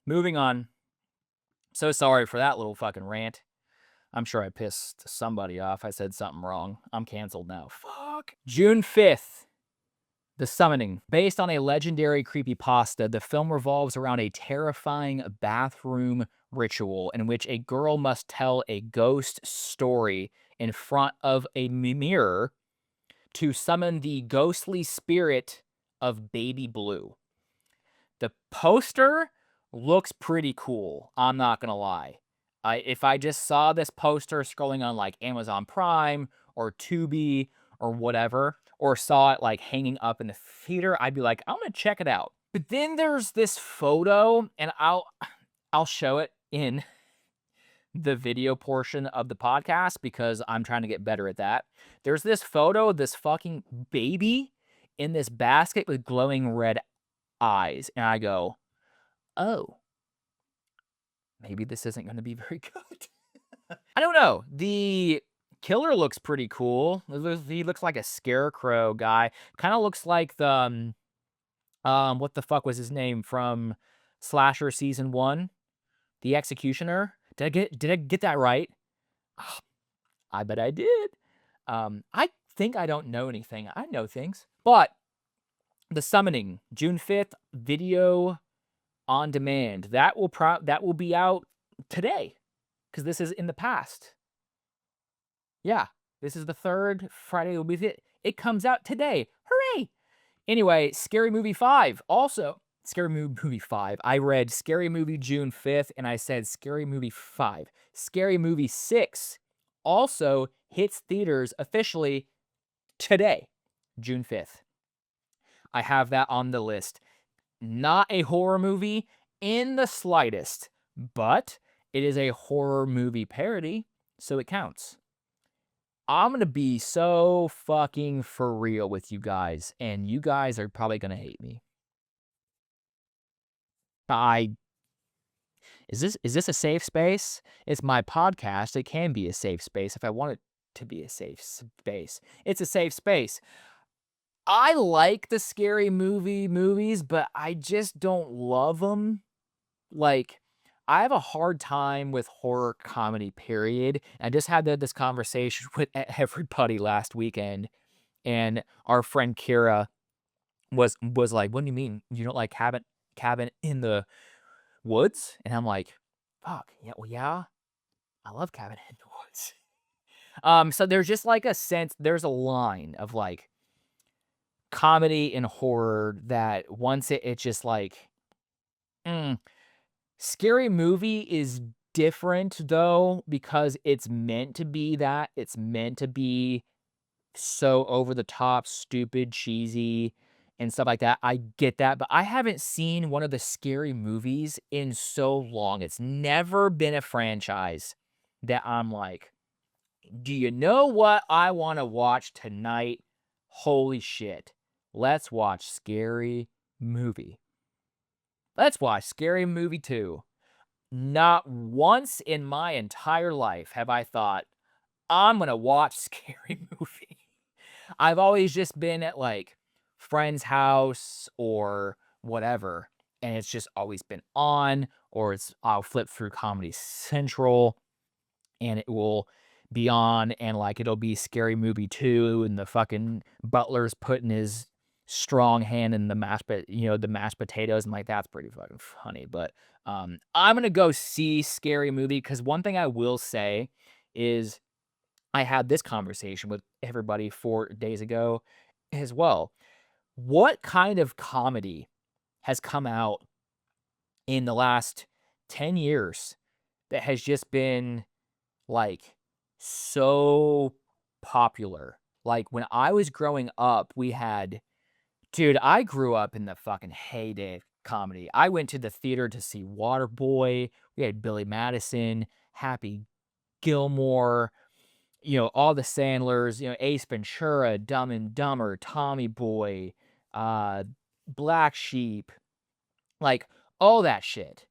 [SPEAKER 1] Moving on. So sorry for that little fucking rant. I'm sure I pissed somebody off. I said something wrong. I'm canceled now. Fuck. June 5th. The Summoning. Based on a legendary creepypasta, the film revolves around a terrifying bathroom ritual in which a girl must tell a ghost story in front of a mirror to summon the ghostly spirit of Baby Blue. The poster looks pretty cool, I'm not gonna lie. If I just saw this poster scrolling on, like, Amazon Prime or Tubi or whatever, or saw it, like, hanging up in the theater, I'd be like, "I'm gonna check it out." But then there's this photo, and I'll show it in the video portion of the podcast because I'm trying to get better at that. There's this photo of this fucking baby in this basket with glowing red eyes, and I go, "Oh, maybe this isn't gonna be very good." I don't know. The killer looks pretty cool. He looks like a scarecrow guy. Kinda looks like what the fuck was his name from Slasher Season 1? The Executioner? Did I get that right? I bet I did. I think I don't know anything. I know things. But The Summoning, June 5th, video on demand. That will be out today because this is in the past. Yeah, this is the third Friday will be it. It comes out today. Hooray! Anyway, Scary Movie 5 also. Scary Movie 5. I read Scary Movie June 5th and I said Scary Movie 5. Scary Movie 6 also hits theaters officially today, June 5th. I have that on the list. Not a horror movie in the slightest, but it is a horror movie parody, so it counts. I'm gonna be so fucking for real with you guys, and you guys are probably gonna hate me. I is this a safe space? It's my podcast. It can be a safe space if I want it to be a safe space. It's a safe space. I like the scary movies, but I just don't love them. Like, I have a hard time with horror comedy, period. I just had this conversation with everybody last weekend, and our friend Kira was like, "What do you mean you don't like Cabin in the Woods?" And I'm like, "Fuck, yeah, well, yeah, I love Cabin in the Woods." So there's just like there's a line of like comedy and horror that once it's just like, Scary Movie is different though because it's meant to be that. It's meant to be so over the top, stupid, cheesy, and stuff like that. I get that, but I haven't seen one of the Scary Movies in so long. It's never been a franchise that I'm like, "Do you know what I wanna watch tonight? Holy shit. Let's watch Scary Movie. Let's watch Scary Movie 2." Not once in my entire life have I thought, "I'm gonna watch Scary Movie." I've always just been at, like, friend's house or whatever, and it's just always been on, or I'll flip through Comedy Central, and it will be on, and, like, it'll be Scary Movie 2, and the fucking butler's putting his strong hand in the the mashed potatoes. I'm like, "That's pretty fucking funny," but, I'm gonna go see Scary Movie because one thing I will say is I had this conversation with everybody 4 days ago as well. What kind of comedy has come out in the last 10 years that has just been, like, so popular? Like, when I was growing up, we had dude, I grew up in the fucking heyday of comedy. I went to the theater to see Waterboy. We had Billy Madison, Happy Gilmore, all the Sandlers, Ace Ventura, Dumb and Dumber, Tommy Boy, uh, Black Sheep, like all that shit.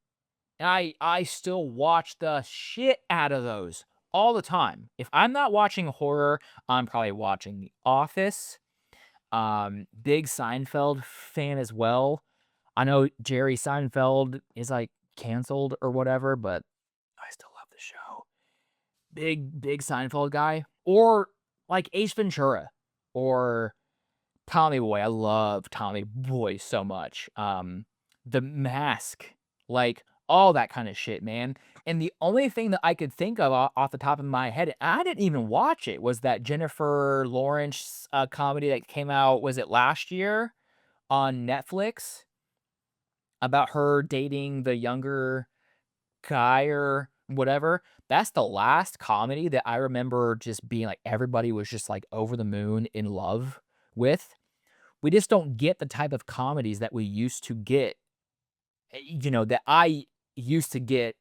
[SPEAKER 1] And I still watch the shit out of those all the time. If I'm not watching horror, I'm probably watching The Office. Big Seinfeld fan as well. I know Jerry Seinfeld is like canceled or whatever, but I still love the show. Big Seinfeld guy. Or like Ace Ventura or Tommy Boy. I love Tommy Boy so much. The Mask, like all that kind of shit, man. And the only thing that I could think of off the top of my head, I didn't even watch it, was that Jennifer Lawrence comedy that came out, was it last year on Netflix about her dating the younger guy or whatever? That's the last comedy that I remember just being like everybody was just like over the moon in love with. We just don't get the type of comedies that we used to get, that I used to get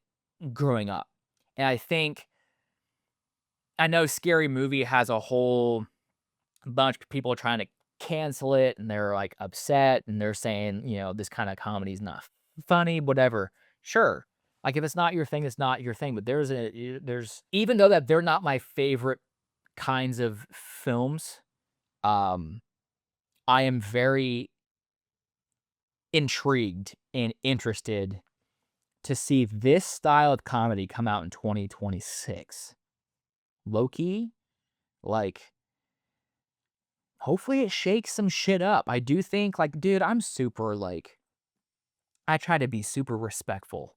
[SPEAKER 1] growing up. And I know Scary Movie has a whole bunch of people trying to cancel it, and they're, like, upset, and they're saying, "This kinda comedy is not funny," whatever. Sure. Like, if it's not your thing, it's not your thing, but there's even though that they're not my favorite kinds of films, um, I am very intrigued and interested to see this style of comedy come out in 2026. Low key, like hopefully it shakes some shit up. I do think, like, dude, I'm super, like, I try to be super respectful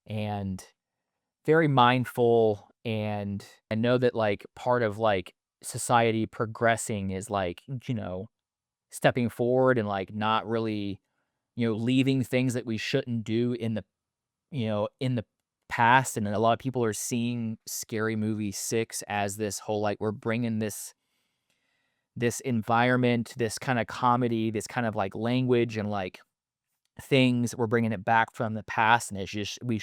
[SPEAKER 1] and very mindful, and I know that, like, part of, like, society progressing is, like, stepping forward and, like, not really, leaving things that we shouldn't do in the past, and a lot of people are seeing Scary Movie 6 as this whole, like, we're bringing this environment, this kinda comedy, this kind of, like, language and, like, things, we're bringing it back from the past, and it's just we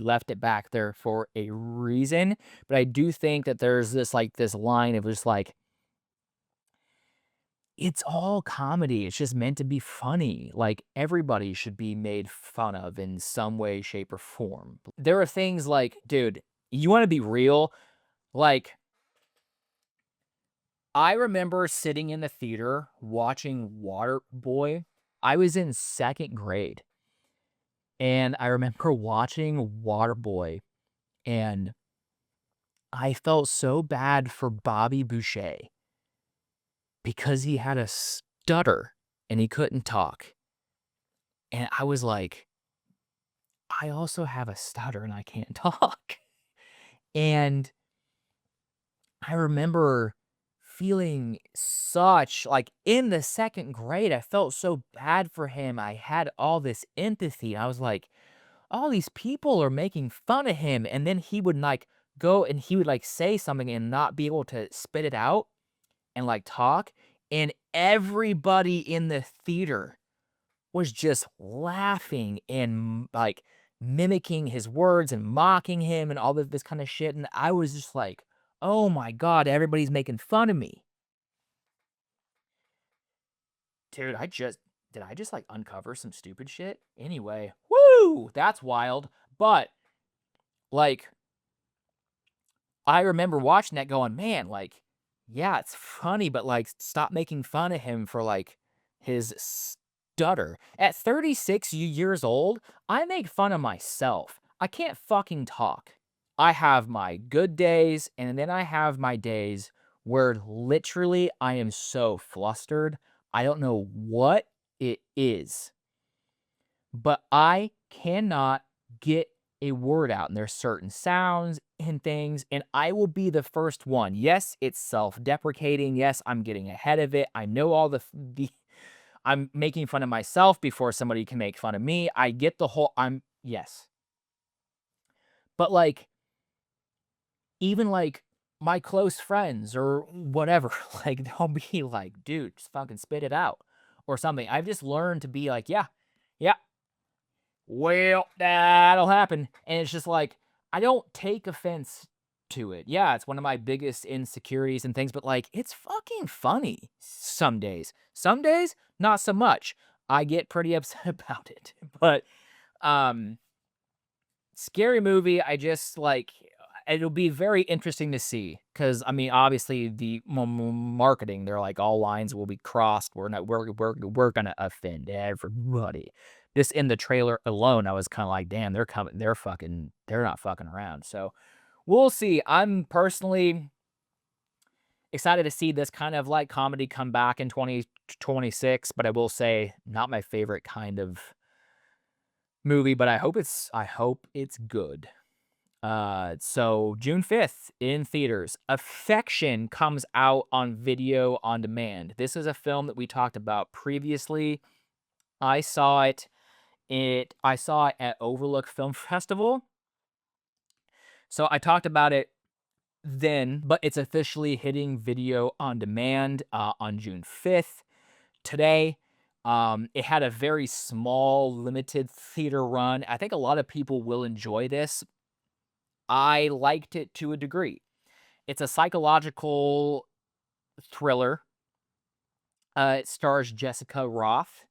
[SPEAKER 1] left it back there for a reason, but I do think that there's this line of just, like, it's all comedy, it's just meant to be funny, like, everybody should be made fun of in some way, shape, or form. There are things like, dude, you wanna be real? Like, I remember sitting in the theater watching Waterboy. I was in 2nd grade, and I remember watching Waterboy, and I felt so bad for Bobby Boucher because he had a stutter and he couldn't talk, and I was like, "I also have a stutter and I can't talk." And I remember feeling such like, in the 2nd grade, I felt so bad for him, I had all this empathy, I was like, "All these people are making fun of him," and then he would, like, go and he would, like, say something and not be able to spit it out and, like, talk, and everybody in the theater was just laughing and, like, mimicking his words and mocking him and all of this kinda shit, and I was just like, "Oh my god, everybody's making fun of me." Dude, did I just, like, uncover some stupid shit? Anyway, woo! That's wild, but, like, I remember watching that going, "Man, like, yeah, it's funny, but, like, stop making fun of him for, like, his stutter." At 36 years old, I make fun of myself. I can't fucking talk. I have my good days, and then I have my days where literally I am so flustered, I don't know what it is, but I cannot get a word out, and there's certain sounds and things, and I will be the first one. Yes, it's self-deprecating. Yes, I'm getting ahead of it. I know all the I'm making fun of myself before somebody can make fun of me. I get the whole yes. But, like, even, like, my close friends or whatever, like, they'll be like, "Dude, just fucking spit it out," or something. I've just learned to be like, "Yeah, yeah, well, that'll happen," and it's just like, I don't take offense to it. Yeah, it's one of my biggest insecurities and things, but, like, it's fucking funny some days. Some days, not so much. I get pretty upset about it, but, um, Scary Movie, I just, like, it'll be very interesting to see because I mean, obviously, the marketing, they're like, "All lines will be crossed. We're gonna offend everybody." Just in the trailer alone, I was kinda like, "Damn, they're not fucking around." So, we'll see. I'm personally excited to see this kind of, like, comedy come back in 2026, but I will say, not my favorite kind of movie, but I hope it's good. So June 5th in theaters. Affection comes out on video on demand. This is a film that we talked about previously. I saw I saw it at Overlook Film Festival. So I talked about it then, but it's officially hitting video on demand on June 5th. Today, it had a very small, limited theater run. I think a lot of people will enjoy this. I liked it to a degree. It's a psychological thriller. It stars Jessica Roth,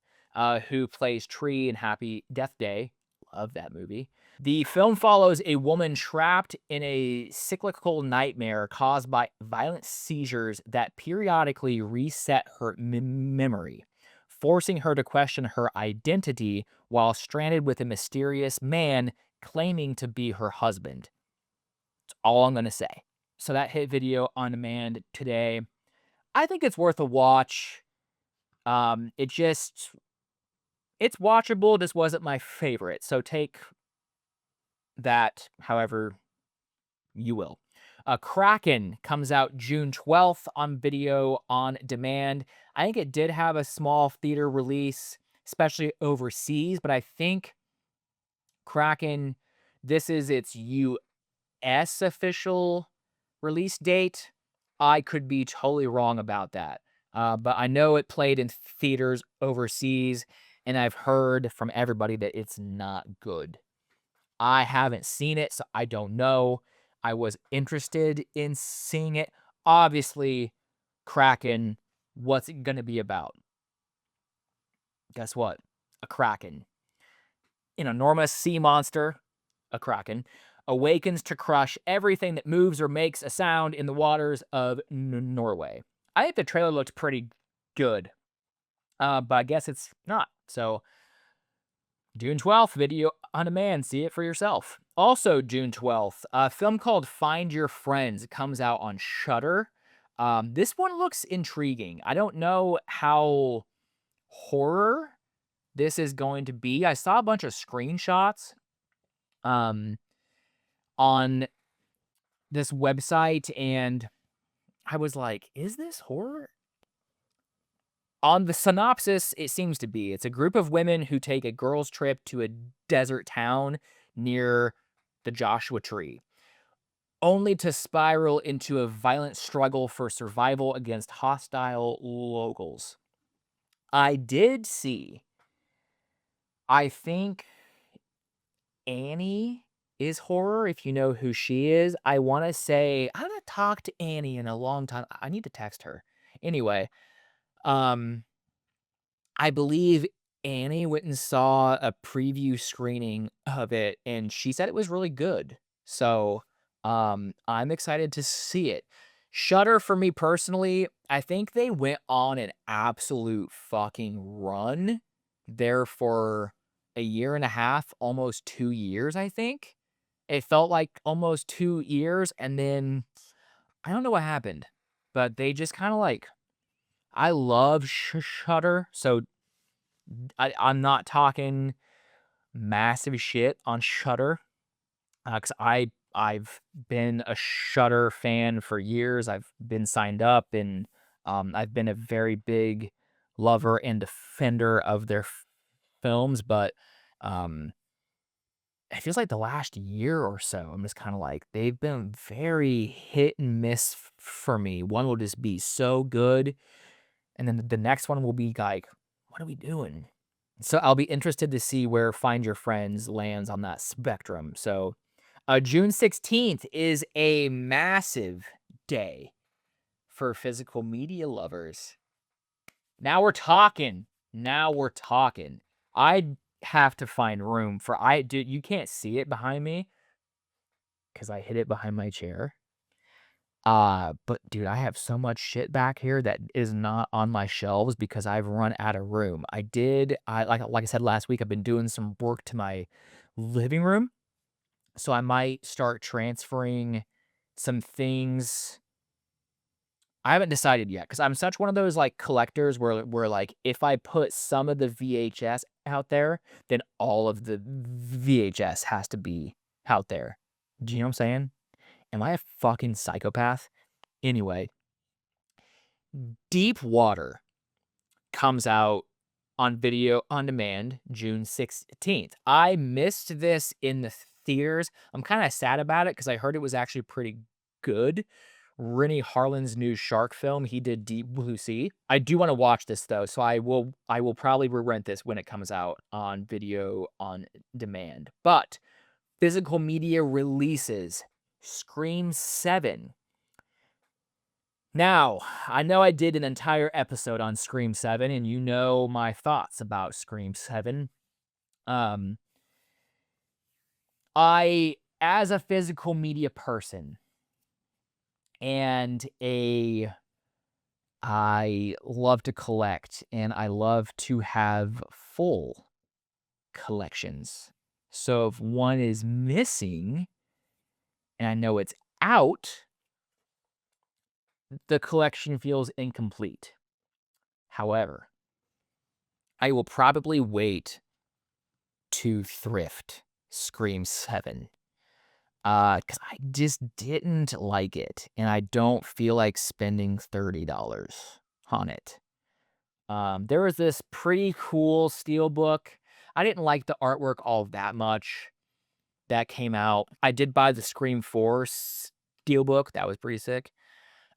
[SPEAKER 1] who plays Tree in Happy Death Day. Love that movie. The film follows a woman trapped in a cyclical nightmare caused by violent seizures that periodically reset her memory, forcing her to question her identity while stranded with a mysterious man claiming to be her husband. That's all I'm going to say. So that hit video on demand today. I think it's worth a watch. It's watchable, just wasn't my favorite, so take that however you will. Kraken comes out June 12th on video on demand. I think it did have a small theater release, especially overseas, but I think Kraken, this is its US official release date. I could be totally wrong about that. But I know it played in theaters overseas, and I've heard from everybody that it's not good. I haven't seen it, so I don't know. I was interested in seeing it. Obviously, Kraken, what's it gonna be about? Guess what? A Kraken. An enormous sea monster, a Kraken, awakens to crush everything that moves or makes a sound in the waters of Norway. I think the trailer looked pretty good, but I guess it's not. So June 12th, video on demand. See it for yourself. Also, June 12th, a film called Find Your Friends comes out on Shudder. This one looks intriguing. I don't know how horror this is going to be. I saw a bunch of screenshots on this website, and I was like, is this horror? On the synopsis, it seems to be. It's a group of women who take a girls' trip to a desert town near the Joshua Tree, only to spiral into a violent struggle for survival against hostile locals. I did see, I think Annie is horror, if you know who she is. I wanna say I haven't talked to Annie in a long time. I need to text her. Anyway, um, I believe Annie went and saw a preview screening of it, and she said it was really good. So, I'm excited to see it. Shudder, for me personally, I think they went on an absolute fucking run there for a year and a half, almost 2 years, I think. It felt like almost 2 years, and then I don't know what happened, but they just kinda, like, I love Shudder, so I'm not talking massive shit on Shudder, 'cause I've been a Shudder fan for years. I've been signed up, and, I've been a very big lover and defender of their films, but, um, it feels like the last year or so, I'm just kinda like, they've been very hit and miss for me. One will just be so good, and then the next one will be like, "What are we doing?" So I'll be interested to see where Find Your Friends lands on that spectrum. So, June 16th is a massive day for physical media lovers. Now we're talking. Now we're talking. I have to find room for dude, you can't see it behind me because I hid it behind my chair. But dude, I have so much shit back here that is not on my shelves because I've run out of room. I like I said last week, I've been doing some work to my living room, so I might start transferring some things. I haven't decided yet because I'm such one of those like collectors where like if I put some of the VHS out there, then all of the VHS has to be out there. Do you know what I'm saying? Am I a fucking psychopath? Anyway, Deep Water comes out on video on demand June 16th. I missed this in the theaters. I'm kinda sad about it because I heard it was actually pretty good. Rennie Harlin's new shark film, he did Deep Blue Sea. I do wanna watch this though, so I will probably re-rent this when it comes out on video on demand. But physical media releases, Scream 7. Now, I know I did an entire episode on Scream 7, and you know my thoughts about Scream 7. Um, as a physical media person and I love to collect and I love to have full collections. So if one is missing and I know it's out, the collection feels incomplete. However, I will probably wait to thrift Scream 7. Because I just didn't like it, and I don't feel like spending $30 on it. There was this pretty cool steelbook. I didn't like the artwork all that much that came out. I did buy the Scream 4 steelbook. That was pretty sick.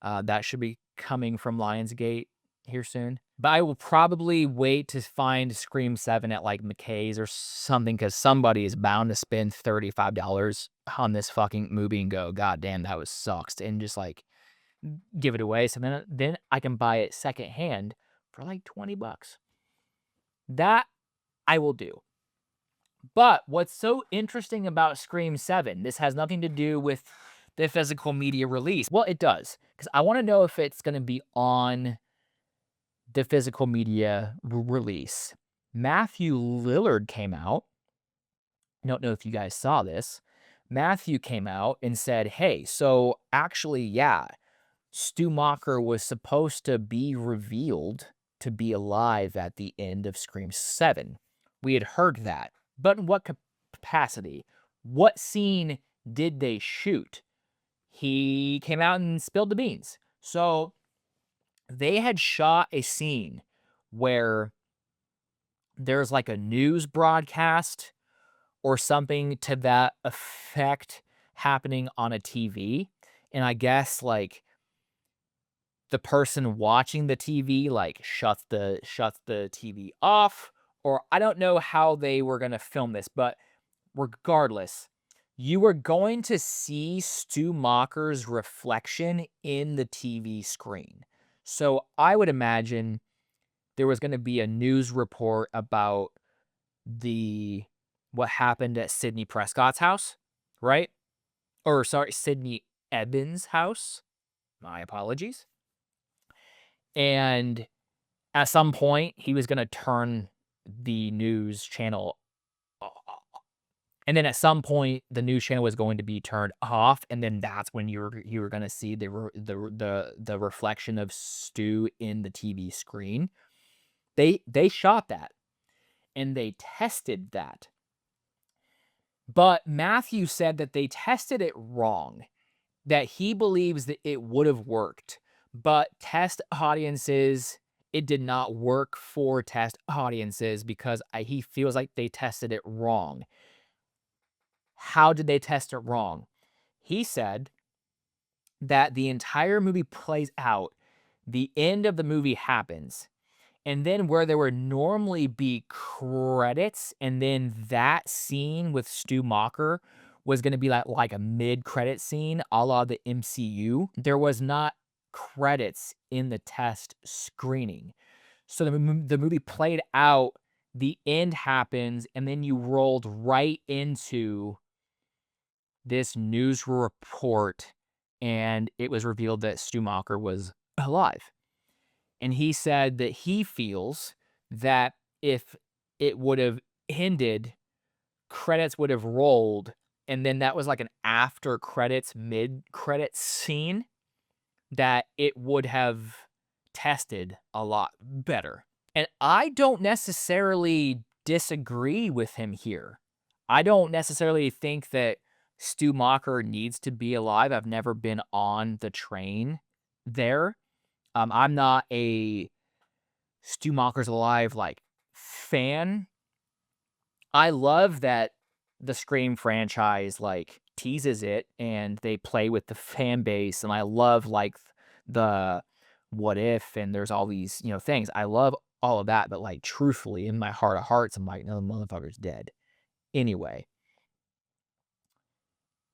[SPEAKER 1] That should be coming from Lionsgate here soon. But I will probably wait to find Scream 7 at, like, McKay's or something, because somebody is bound to spend $35 on this fucking movie and go, "God damn, that was sucks," and just, like, give it away. So then I can buy it secondhand for, like, $20. That I will do. But what's so interesting about Scream 7, this has nothing to do with the physical media release. Well, it does, because I wanna know if it's gonna be on the physical media release. Matthew Lillard came out. I don't know if you guys saw this. Matthew came out and said, "Hey, so actually, yeah, Stu Macher was supposed to be revealed to be alive at the end of Scream 7. We had heard that, but in what capacity? What scene did they shoot?" He came out and spilled the beans. So they had shot a scene where there's like a news broadcast or something to that effect happening on a TV. And I guess like the person watching the TV like shuts the TV off, or I don't know how they were going to film this, but regardless, you were going to see Stu Macher's reflection in the TV screen. So I would imagine there was going to be a news report about what happened at Sidney Prescott's house, right? Or sorry, Sidney Evans' house. My apologies. And at some point, he was going to turn the news channel and then at some point, the news channel was going to be turned off, and then that's when you were gonna see the reflection of Stu in the TV screen. They shot that, and they tested that. But Matthew said that they tested it wrong, that he believes that it would have worked, but test audiences, it did not work for test audiences because he feels like they tested it wrong. How did they test it wrong? He said that the entire movie plays out, the end of the movie happens, and then where there would normally be credits, and then that scene with Stu Macher was gonna be like a mid-credit scene a la the MCU, there was not credits in the test screening. So the movie played out, the end happens, and then you rolled right into this news report, and it was revealed that Stu Macher was alive. And he said that he feels that if it would have ended, credits would have rolled, and then that was like an after credits, mid credits scene, that it would have tested a lot better. And I don't necessarily disagree with him here. I don't necessarily think that Stu Macher needs to be alive. I've never been on the train there. I'm not a Stu Macher's alive like fan. I love that the Scream franchise like teases it and they play with the fan base, and I love like the what if, and there's all these, things. I love all of that, but like truthfully, in my heart of hearts, I'm like, no, the motherfucker's dead. Anyway.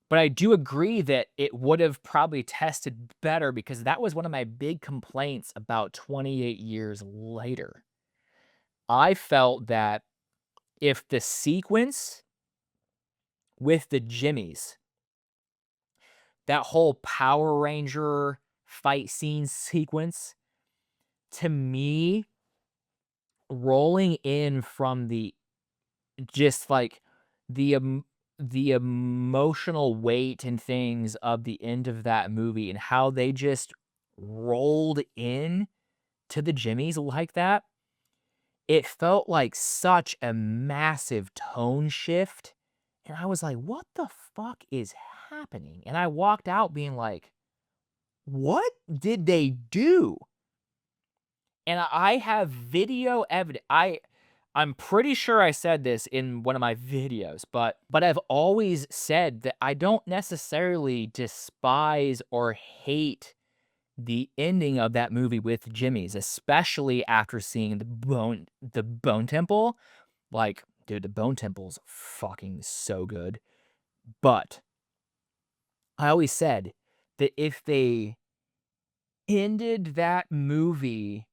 [SPEAKER 1] But I do agree that it would have probably tested better because that was one of my big complaints about 28 years later. I felt that if the sequence with the Jimmies, that whole Power Ranger fight scene sequence, to me, rolling in from just like the the emotional weight and things of the end of that movie and how they just rolled in to the Jimmys like that, it felt like such a massive tone shift, and I was like, "What the fuck is happening?" And I walked out being like, "What did they do?" And I have video evidence. I'm pretty sure I said this in one of my videos, but I've always said that I don't necessarily despise or hate the ending of that movie with Jimmy's, especially after seeing the Bone Temple. Like, dude, the Bone Temple's fucking so good. But I always said that if they ended that movie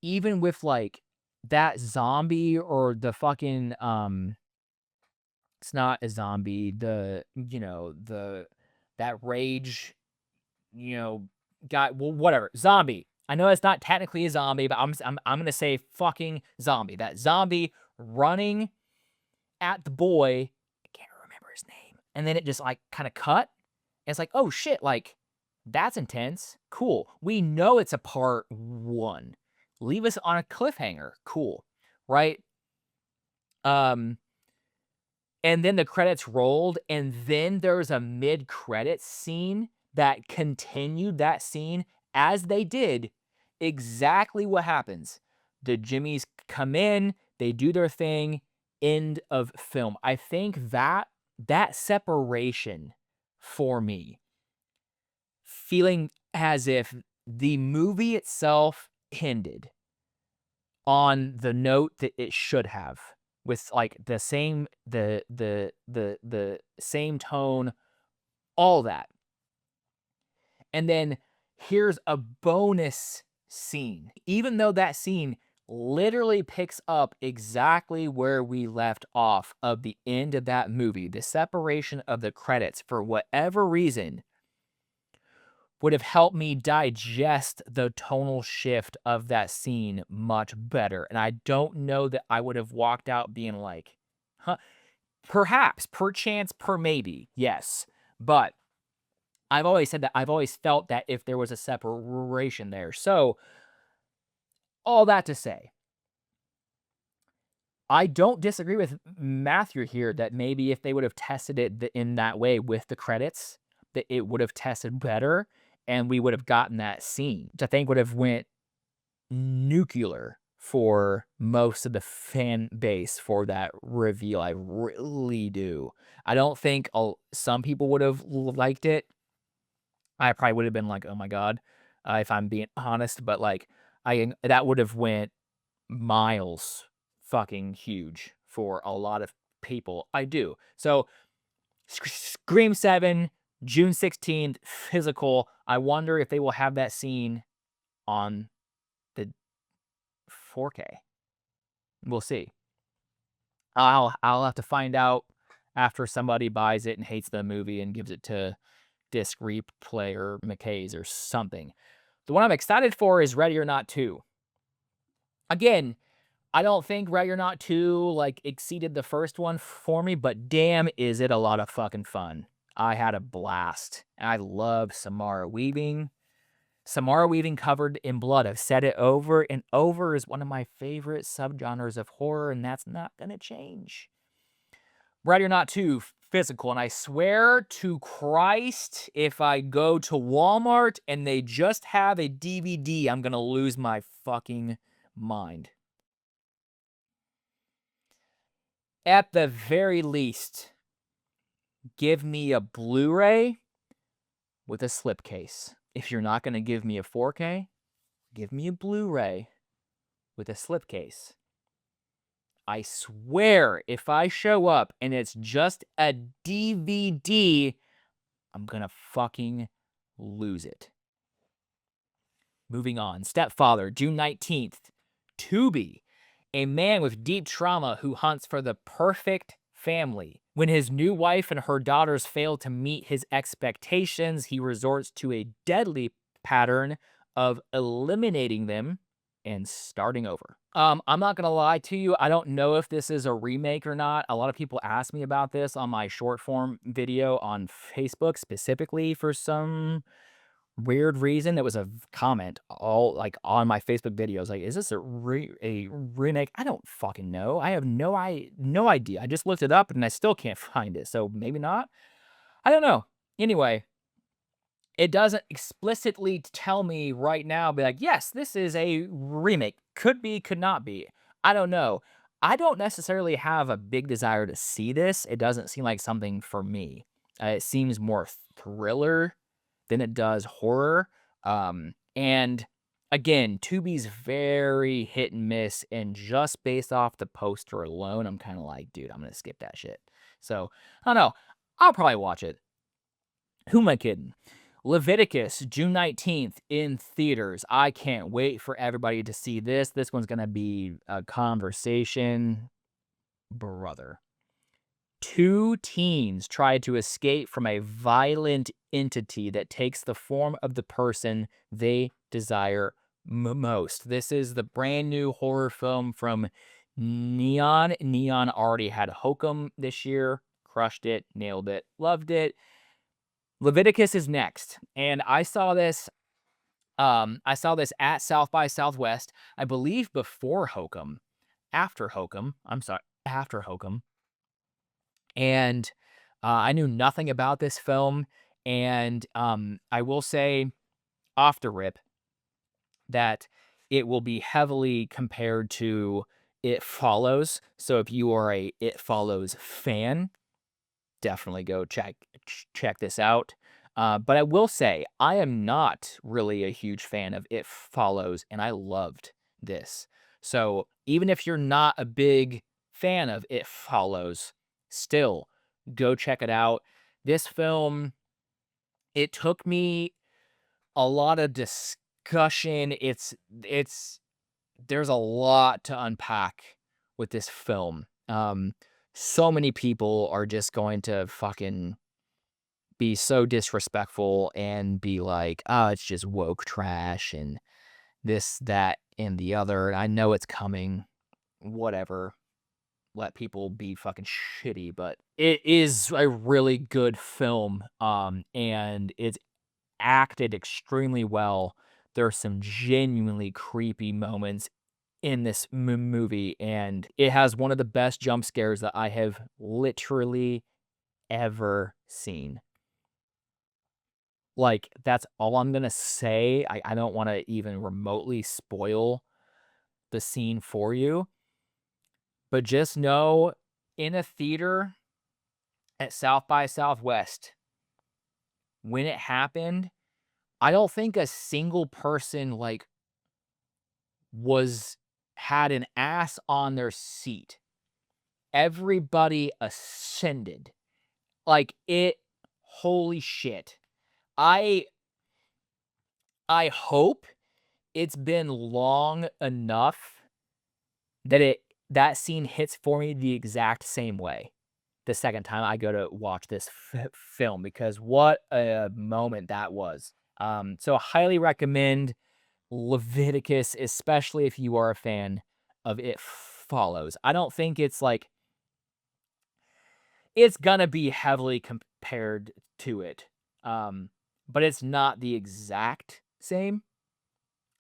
[SPEAKER 1] even with, like, that zombie or the fucking, it's not a zombie, that rage, guy, well, whatever, zombie. I know it's not technically a zombie, but I'm gonna say fucking zombie. That zombie running at the boy, I can't remember his name, and then it just, like, kinda cut, and it's like, "Oh, shit," like, "That's intense. Cool. We know it's a part 1. Leave us on a cliffhanger. Cool." Right? Um, and then the credits rolled, and then there was a mid-credits scene that continued that scene as they did exactly what happens. The Jimmys come in, they do their thing, end of film. I think that separation for me, feeling as if the movie itself ended on the note that it should have, with, like, the same tone, all that. And then here's a bonus scene. Even though that scene literally picks up exactly where we left off of the end of that movie, the separation of the credits, for whatever reason, would have helped me digest the tonal shift of that scene much better, and I don't know that I would have walked out being like, "Huh." Perhaps, perchance, maybe, yes, but I've always said that I've always felt that if there was a separation there. So, all that to say, I don't disagree with Matthew here that maybe if they would have tested it in that way with the credits, that it would have tested better, and we would have gotten that scene, which I think would have went nuclear for most of the fan base for that reveal. I really do. I don't think some people would have liked it. I probably would have been like, "Oh my god," if I'm being honest, but, like, that would have went miles fucking huge for a lot of people. I do. So, Scream 7, June 16th, physical. I wonder if they will have that scene on the 4K. We'll see. I'll have to find out after somebody buys it and hates the movie and gives it to Disc Replay or McKay's or something. The one I'm excited for is Ready or Not 2. Again, I don't think Ready or Not 2, like, exceeded the first one for me, but damn, is it a lot of fucking fun. I had a blast. I love Samara Weaving. Samara Weaving covered in blood. I've said it over and over, is one of my favorite subgenres of horror, and that's not gonna change. Ready or Not 2, physical, and I swear to Christ, if I go to Walmart and they just have a DVD, I'm gonna lose my fucking mind. At the very least, give me a Blu-ray with a slipcase. If you're not gonna give me a 4K, give me a Blu-ray with a slipcase. I swear, if I show up and it's just a DVD, I'm gonna fucking lose it. Moving on. Stepfather, June 19th. Tubi, a man with deep trauma who hunts for the perfect family. When his new wife and her daughters fail to meet his expectations, he resorts to a deadly pattern of eliminating them and starting over. I'm not gonna lie to you, I don't know if this is a remake or not. A lot of people ask me about this on my short form video on Facebook, specifically for some weird reason, there was a comment all, like, on my Facebook videos, like, "Is this a remake?" I don't fucking know. I have no idea. I just looked it up, and I still can't find it, so maybe not? I don't know. Anyway, it doesn't explicitly tell me right now, be like, "Yes, this is a remake." Could be, could not be. I don't know. I don't necessarily have a big desire to see this. It doesn't seem like something for me. It seems more thriller than it does horror. And again, Tubi's very hit and miss, and just based off the poster alone, I'm kinda like, "Dude, I'm gonna skip that shit." So, I don't know. I'll probably watch it. Who am I kidding? Leviticus, June 19th in theaters. I can't wait for everybody to see this. This one's gonna be a conversation. Brother. Two teens try to escape from a violent entity that takes the form of the person they desire most. This is the brand new horror film from Neon. Neon already had Hokum this year, crushed it, nailed it, loved it. Leviticus is next, and I saw this at South by Southwest, I believe before Hokum, after Hokum, I'm sorry, after Hokum, and, I knew nothing about this film, and, I will say off the rip that it will be heavily compared to It Follows, so if you are a It Follows fan, definitely go check this out. But I will say, I am not really a huge fan of It Follows, and I loved this. So even if you're not a big fan of It Follows, still go check it out. This film, it took me a lot of discussion. It's there's a lot to unpack with this film. So many people are just going to fucking be so disrespectful and be like, "Oh, it's just woke trash and this, that, and the other. I know it's coming. Whatever. Let people be fucking shitty." But it is a really good film. And it's acted extremely well. There's some genuinely creepy moments in this movie, and it has one of the best jump scares that I have literally ever seen. Like, that's all I'm gonna say. I don't wanna even remotely spoil the scene for you, but just know in a theater at South by Southwest, when it happened, I don't think a single person, like, was had an ass on their seat. Everybody ascended. Like, it holy shit. I I hope it's been long enough that that scene hits for me the exact same way the second time I go to watch this film, because what a moment that was. So I highly recommend Leviticus, especially if you are a fan of It Follows. I don't think it's like it's gonna be heavily compared to it, but it's not the exact same.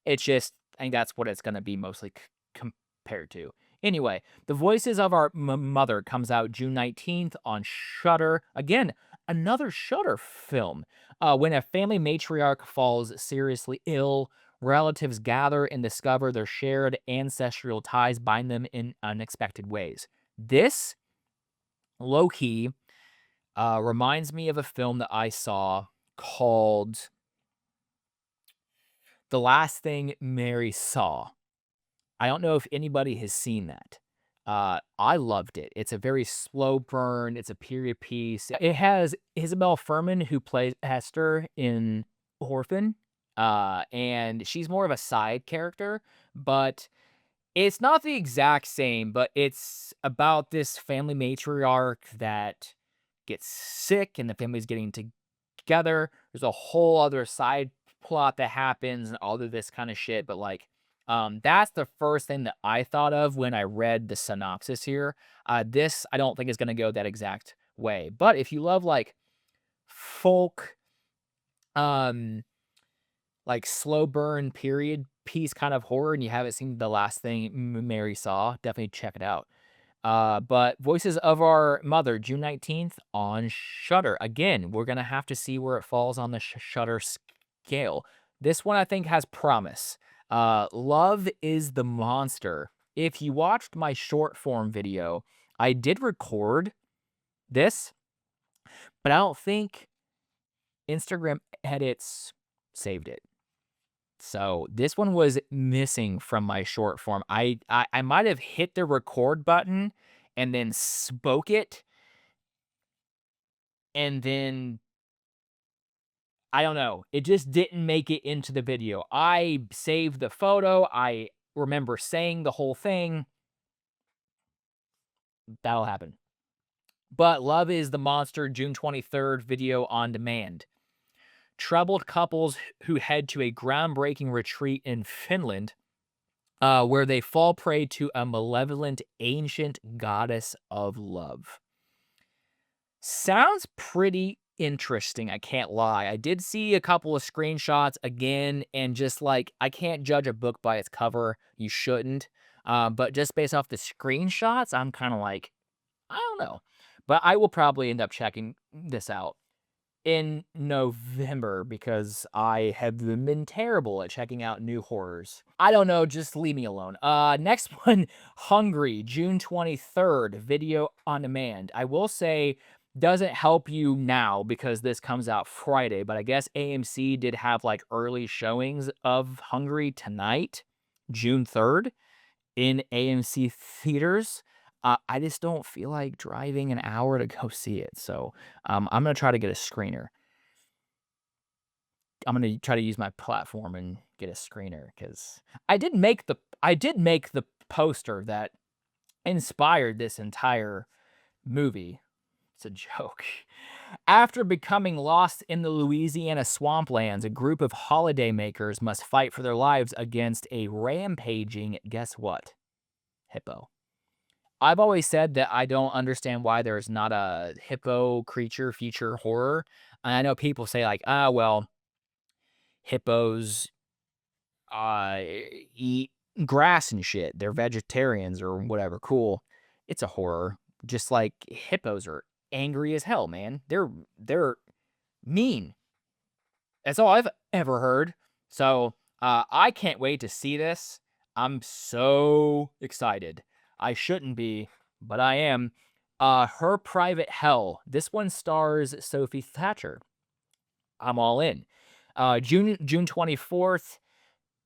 [SPEAKER 1] It's just I think that's what it's gonna be mostly compared to. Anyway, The Voices of Our Mother comes out June 19th on Shudder. Again, another Shudder film. When a family matriarch falls seriously ill, relatives gather and discover their shared ancestral ties bind them in unexpected ways. This, low key, reminds me of a film that I saw called The Last Thing Mary Saw. I don't know if anybody has seen that. I loved it. It's a very slow burn. It's a period piece. It has Isabel Furman, who plays Hester in Orphan, and she's more of a side character, but it's not the exact same, but it's about this family matriarch that gets sick and the family's getting together. There's a whole other side plot that happens and all of this kind of shit, but like that's the first thing that I thought of when I read the synopsis here. This I don't think is going to go that exact way. But if you love like folk, um like slow burn period piece kind of horror and you haven't seen the last thing Mary saw, definitely check it out. But Voices of Our Mother, June 19th on Shudder. Again, we're gonna have to see where it falls on the Shudder scale. This one I think has promise. Love is the Monster. If you watched my short form video, I did record this, but I don't think Instagram edits saved it. So this one was missing from my short form. I might have hit the record button and then spoke it, and then I don't know. It just didn't make it into the video. I saved the photo. I remember saying the whole thing. That'll happen. But Love is the Monster, June 23rd, video on demand. Troubled couples who head to a groundbreaking retreat in Finland, where they fall prey to a malevolent ancient goddess of love. Sounds pretty interesting, I can't lie. I did see a couple of screenshots again, and just like, I can't judge a book by its cover. You shouldn't. But just based off the screenshots, I'm kind of like, I don't know. But I will probably end up checking this out in November because I have been terrible at checking out new horrors. I don't know, just leave me alone. Next one, Hungry, June 23rd, video on demand. I will say, doesn't help you now because this comes out Friday, but I guess AMC did have like early showings of Hungry tonight, June 3rd, in AMC theaters. I just don't feel like driving an hour to go see it, so I'm gonna try to get a screener. I'm gonna try to use my platform and get a screener because I did make the poster that inspired this entire movie. It's a joke. After becoming lost in the Louisiana swamplands, a group of holidaymakers must fight for their lives against a rampaging, guess what? Hippo. I've always said that I don't understand why there's not a hippo creature feature horror. And I know people say like, well, hippos eat grass and shit. They're vegetarians or whatever. Cool. It's a horror. Just like hippos are angry as hell, man. They're mean. That's all I've ever heard. So I can't wait to see this. I'm so excited. I shouldn't be, but I am. Her Private Hell. This one stars Sophie Thatcher. I'm all in. June 24th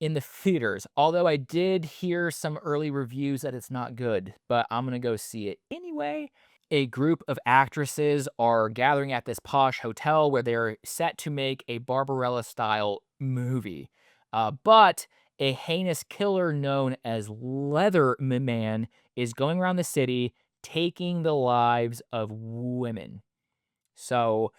[SPEAKER 1] in the theaters. Although I did hear some early reviews that it's not good, but I'm gonna go see it anyway. A group of actresses are gathering at this posh hotel where they're set to make a Barbarella-style movie. But a heinous killer known as Leatherman is going around the city taking the lives of women. So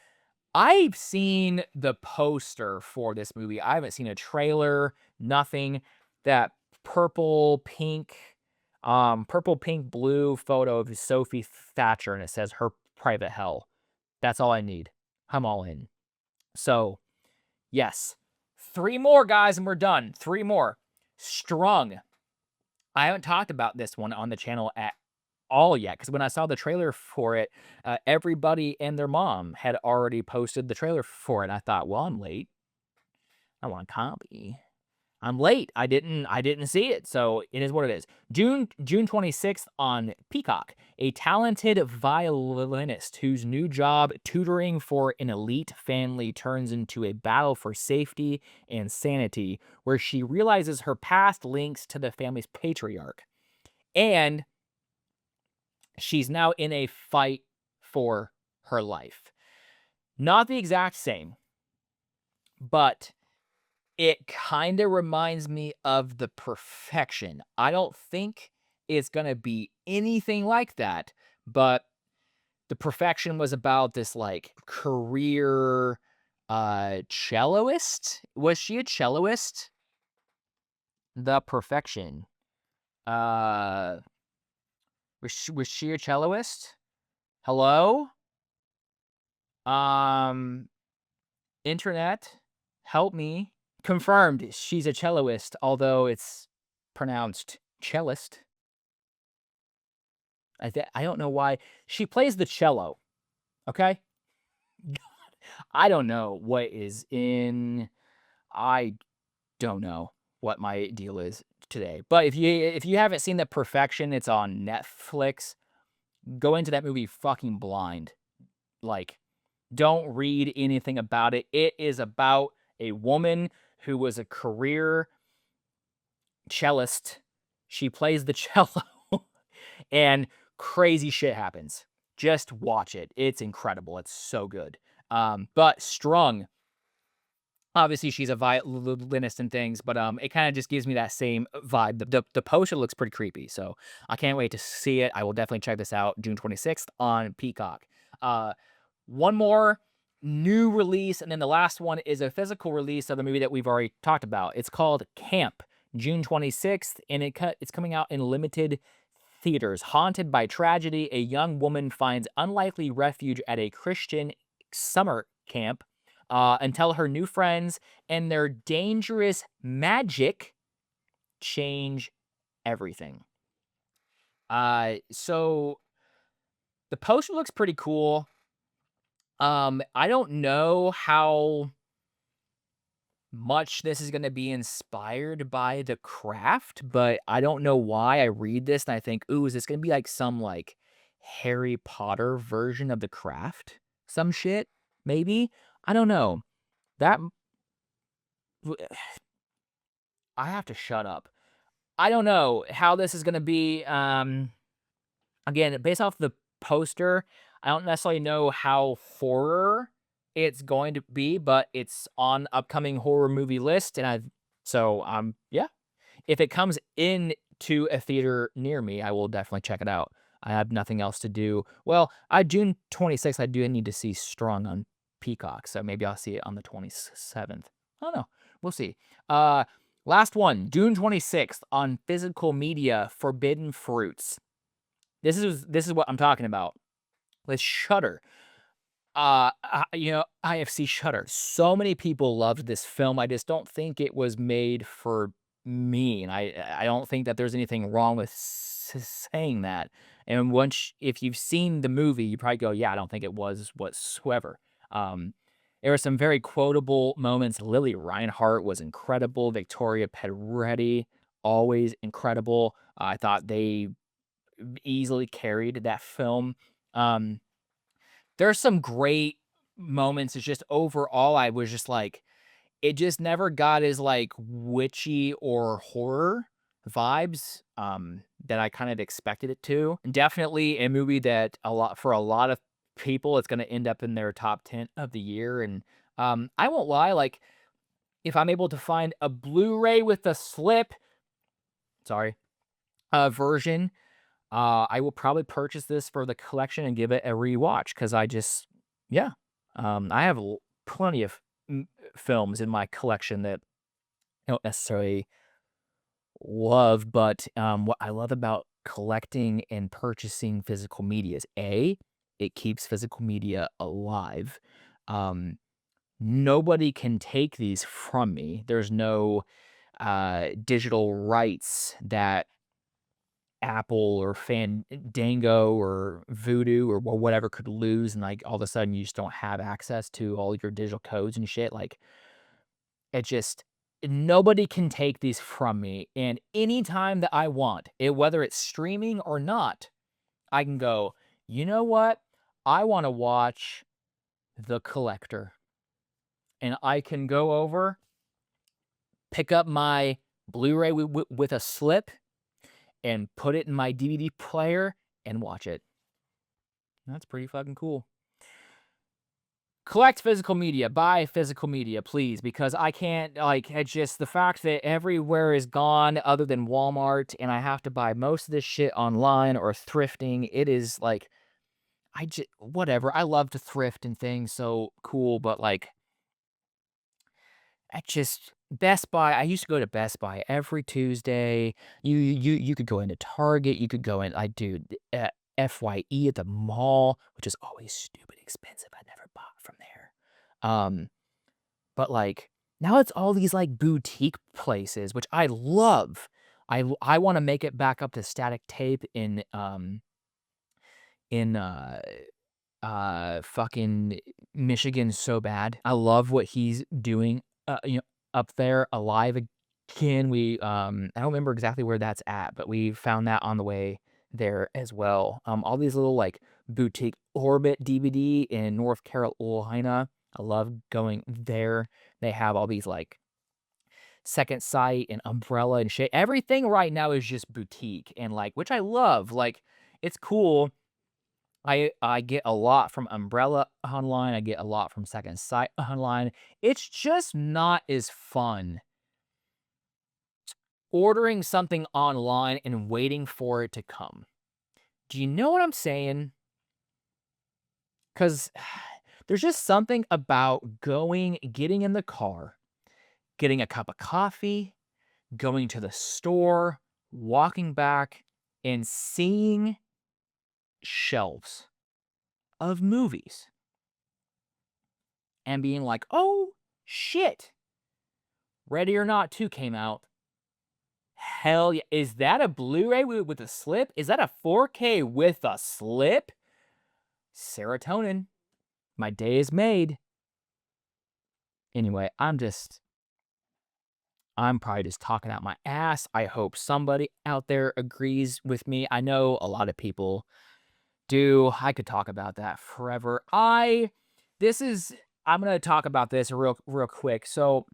[SPEAKER 1] I've seen the poster for this movie. I haven't seen a trailer, nothing. That purple, pink, blue photo of Sophie Thatcher, and it says Her Private Hell. That's all I need. I'm all in. So, yes. 3 more, guys, and we're done. 3 more. Strung. I haven't talked about this one on the channel at all yet, because when I saw the trailer for it, everybody and their mom had already posted the trailer for it. I thought, well, I'm late. I want a copy. I'm late. I didn't see it, so it is what it is. June 26th on Peacock. A talented violinist whose new job tutoring for an elite family turns into a battle for safety and sanity, where she realizes her past links to the family's patriarch. And she's now in a fight for her life. Not the exact same, but it kind of reminds me of The Perfection. I don't think it's going to be anything like that, but The Perfection was about this like career celloist. Was she a celloist? The Perfection. Was she a celloist? Hello? Internet, help me. Confirmed, she's a celloist, although it's pronounced cellist. I don't know why. She plays the cello, okay? I don't know what is in I don't know what my deal is today. But if you haven't seen The Perfection, it's on Netflix. Go into that movie fucking blind. Like, don't read anything about it. It is about a woman who was a career cellist. She plays the cello and crazy shit happens. Just watch it. It's incredible. It's so good. But Strung, obviously she's a violinist and things, but it kind of just gives me that same vibe. The poster looks pretty creepy, so I can't wait to see it. I will definitely check this out June 26th on Peacock. One more new release, and then the last one is a physical release of the movie that we've already talked about. It's called Camp, June 26th, and it's coming out in limited theaters. Haunted by tragedy, a young woman finds unlikely refuge at a Christian summer camp until her new friends and their dangerous magic change everything. So the poster looks pretty cool. I don't know how much this is gonna be inspired by The Craft, but I don't know why I read this and I think, "Ooh, is this gonna be like some, like, Harry Potter version of The Craft? Some shit? Maybe? I don't know." That I have to shut up. I don't know how this is gonna be, again, based off the poster, I don't necessarily know how horror it's going to be, but it's on upcoming horror movie list, and yeah. If it comes into a theater near me, I will definitely check it out. I have nothing else to do. Well, June 26th, I do need to see Strong on Peacock, so maybe I'll see it on the 27th. I don't know. We'll see. Last one, June 26th on physical media, Forbidden Fruits. This is what I'm talking about. With Shudder. IFC Shudder. So many people loved this film. I just don't think it was made for me, and I don't think that there's anything wrong with saying that. And if you've seen the movie, you probably go, "Yeah, I don't think it was whatsoever." There were some very quotable moments. Lily Reinhart was incredible. Victoria Pedretti, always incredible. I thought they easily carried that film. There's some great moments. It's just overall, I was just like, it just never got as like witchy or horror vibes that I kind of expected it to. Definitely a movie that for a lot of people, it's going to end up in their top 10 of the year. And I won't lie, like if I'm able to find a Blu-ray with a slip, version, I will probably purchase this for the collection and give it a rewatch because yeah. I have plenty of films in my collection that I don't necessarily love, but what I love about collecting and purchasing physical media is it keeps physical media alive. Um, Nobody can take these from me. There's no digital rights that Apple or Fandango or Voodoo or whatever could lose, and, like, all of a sudden, you just don't have access to all your digital codes and shit, like, it just nobody can take these from me, and anytime that I want, whether it's streaming or not, I can go, "You know what? I wanna watch The Collector," and I can go over, pick up my Blu-ray with a slip, and put it in my DVD player and watch it. That's pretty fucking cool. Collect physical media, buy physical media, please, because I can't, like, it's just the fact that everywhere is gone other than Walmart, and I have to buy most of this shit online or thrifting. It is like, whatever. I love to thrift and things, so cool, but like, Best Buy. I used to go to Best Buy every Tuesday. You could go into Target. You could go in. I do FYE at the mall, which is always stupid expensive. I never bought from there. But like Now it's all these, like, boutique places, which I love. I wanna make it back up to static tape in fucking Michigan so bad. I love what he's doing, up there alive again. I don't remember exactly where that's at, but we found that on the way there as well. All these little, like, boutique Orbit DVD in North Carolina. I love going there. They have all these, like, Second Sight and Umbrella and shit. Everything right now is just boutique and, like, which I love. Like, it's cool. I get a lot from Umbrella online, I get a lot from Second Sight online. It's just not as fun ordering something online and waiting for it to come. Do you know what I'm saying? Because there's just something about getting in the car, getting a cup of coffee, going to the store, walking back, and seeing shelves of movies and being like, "Oh, shit. Ready or Not 2 came out. Hell yeah. Is that a Blu-ray with a slip? Is that a 4K with a slip? Serotonin. My day is made." Anyway, I'm probably just talking out my ass. I hope somebody out there agrees with me. I know a lot of people do. I could talk about that forever. This is I'm gonna talk about this real quick. So,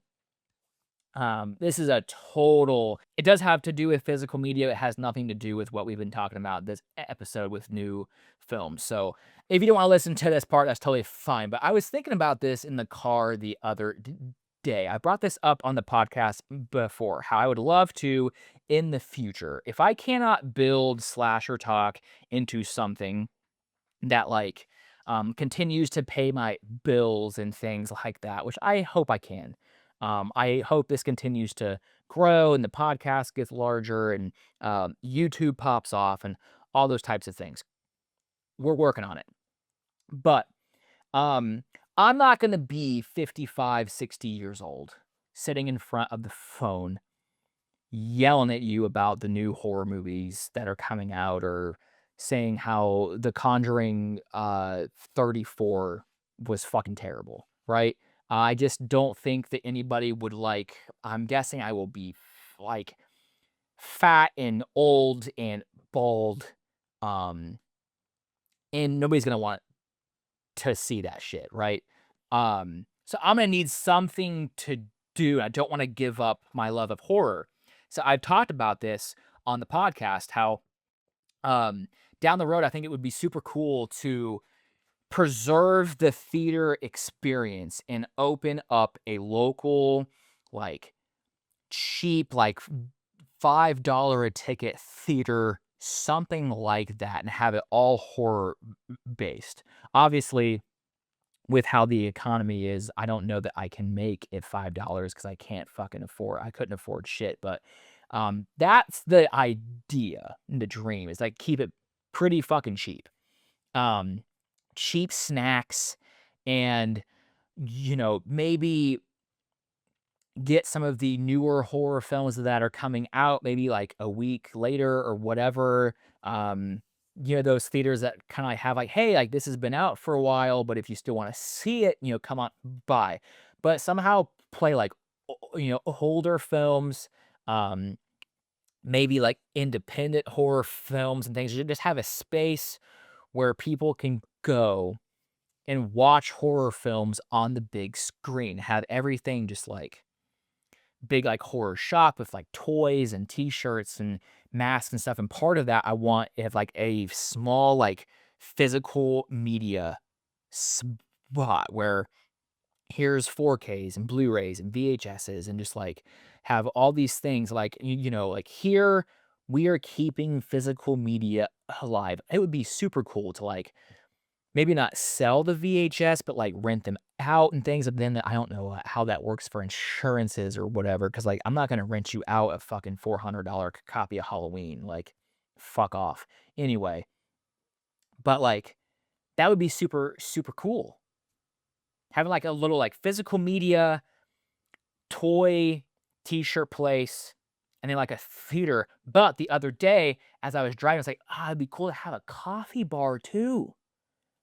[SPEAKER 1] this is a total it does have to do with physical media. It has nothing to do with what we've been talking about this episode with new films. So, if you don't wanna listen to this part, that's totally fine. But I was thinking about this in the car the other day. I brought this up on the podcast before, how I would love to, in the future, if I cannot build Slasher Talk into something that, like, continues to pay my bills and things like that, which I hope I can. I hope this continues to grow and the podcast gets larger and YouTube pops off and all those types of things. We're working on it. But um, I'm not going to be 55, 60 years old sitting in front of the phone yelling at you about the new horror movies that are coming out or saying how The Conjuring 34 was fucking terrible, right? I just don't think that anybody would like I'm guessing I will be like fat and old and bald um and nobody's going to want to see that shit, right? So I'm gonna need something to do. I don't want to give up my love of horror. So I've talked about this on the podcast, how um down the road I think it would be super cool to preserve the theater experience and open up a local, like cheap, like $5 a ticket theater, something like that, and have it all horror based. Obviously, with how the economy is, I don't know that I can make it $5 because I couldn't afford shit, but, that's the idea, the dream is, like, keep it pretty fucking cheap. Um, Cheap snacks and, maybe get some of the newer horror films that are coming out maybe, like, a week later or whatever. Those theaters that kinda have, like, "Hey, like, this has been out for a while, but if you still wanna see it, come on by." But somehow play, like, older films, um, maybe, like, independent horror films and things. You just have a space where people can go and watch horror films on the big screen. Have everything just, like, big, like, horror shop with, like, toys and T-shirts and masks and stuff, and part of that I want have, like, a small, like, physical media spot where here's 4Ks and Blu-rays and VHSs and just, like, have all these things, like, like, here we are keeping physical media alive. It would be super cool to, like, maybe not sell the VHS, but, like, rent them out and things, and then I don't know how that works for insurances or whatever. Because like, I'm not gonna rent you out a fucking $400 copy of Halloween, like, fuck off. Anyway, but, like, that would be super, super cool. Having, like, a little, like, physical media toy t-shirt place and then like a theater. But the other day, as I was driving, I was like, it'd be cool to have a coffee bar too.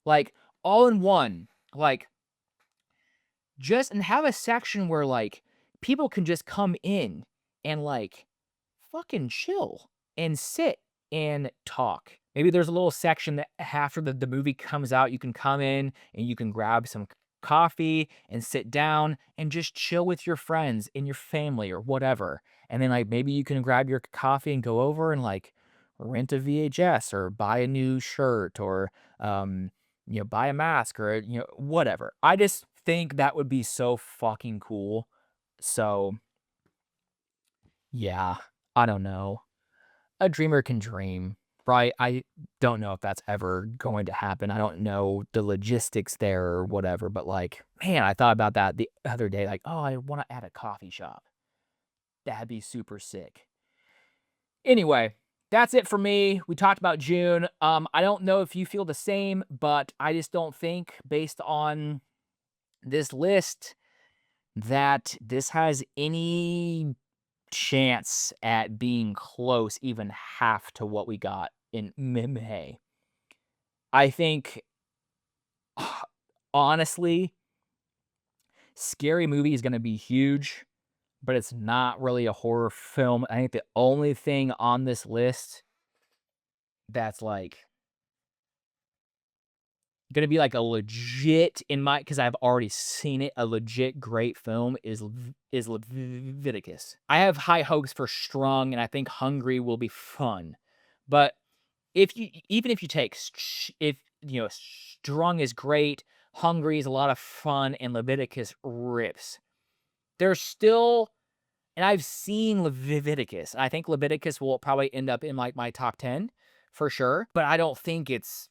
[SPEAKER 1] Like all in one. Like just and have a section where like people can just come in and like fucking chill and sit and talk. Maybe there's a little section that after the movie comes out, you can come in and you can grab some coffee and sit down and just chill with your friends and your family or whatever. And then like maybe you can grab your coffee and go over and like rent a VHS or buy a new shirt or buy a mask or whatever. I just think that would be so fucking cool. So yeah, I don't know. A dreamer can dream, right? I don't know if that's ever going to happen. I don't know the logistics there or whatever, but like, man, I thought about that the other day. Like, oh, I want to add a coffee shop. That'd be super sick. Anyway, that's it for me. We talked about June. I don't know if you feel the same, but I just don't think, based on this list, that this has any chance at being close, even half to what we got in May. I think, honestly, Scary Movie is gonna be huge, but it's not really a horror film. I think the only thing on this list that's, like, gonna be, like, a legit in my, because 'cause I've already seen it, a legit great film is Leviticus. I have high hopes for Strong, and I think Hungry will be fun, but even if you take Strong is great, Hungry is a lot of fun, and Leviticus rips. There's still, and I've seen Leviticus. I think Leviticus will probably end up in like my top 10 for sure, but I don't think it's.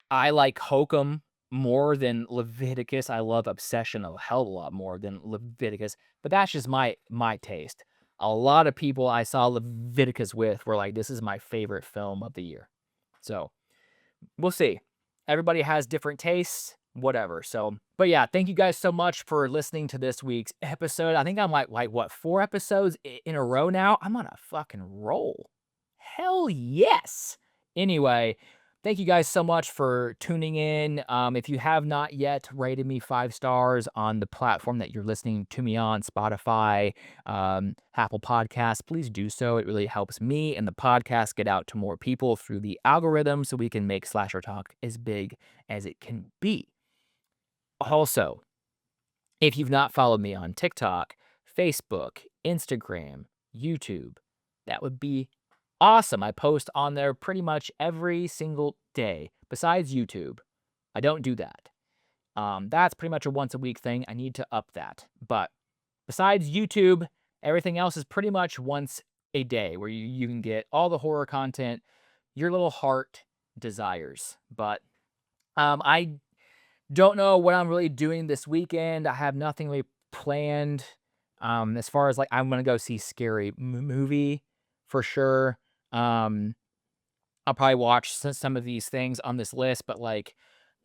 [SPEAKER 1] I like Hokum more than Leviticus. I love Obsession a hell of a lot more than Leviticus, but that's just my taste. A lot of people I saw Leviticus with were like, "This is my favorite film of the year." So, we'll see. Everybody has different tastes, whatever. So, but yeah, thank you guys so much for listening to this week's episode. I think I'm like what, 4 episodes in a row now? I'm on a fucking roll. Hell yes. Anyway, thank you guys so much for tuning in. If you have not yet rated me 5 stars on the platform that you're listening to me on, Spotify, Apple Podcasts, please do so. It really helps me and the podcast get out to more people through the algorithm so we can make Slasher Talk as big as it can be. Also, if you've not followed me on TikTok, Facebook, Instagram, YouTube, that would be awesome. I post on there pretty much every single day. Besides YouTube, I don't do that. That's pretty much a once a week thing. I need to up that. But besides YouTube, everything else is pretty much once a day where you can get all the horror content your little heart desires. But I don't know what I'm really doing this weekend. I have nothing really planned. As far as like, I'm gonna go see Scary Movie for sure. I'll probably watch some of these things on this list, but like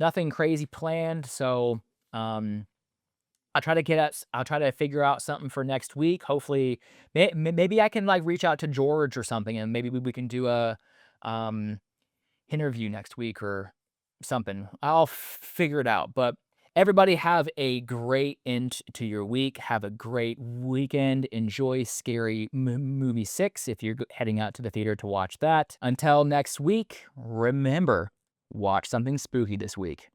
[SPEAKER 1] nothing crazy planned. So, I'll try to figure out something for next week. Hopefully, maybe I can like reach out to George or something, and maybe we can do a interview next week or something. I'll figure it out. But everybody have a great end to your week. Have a great weekend. Enjoy Scary Movie 6 if you're heading out to the theater to watch that. Until next week, remember, watch something spooky this week.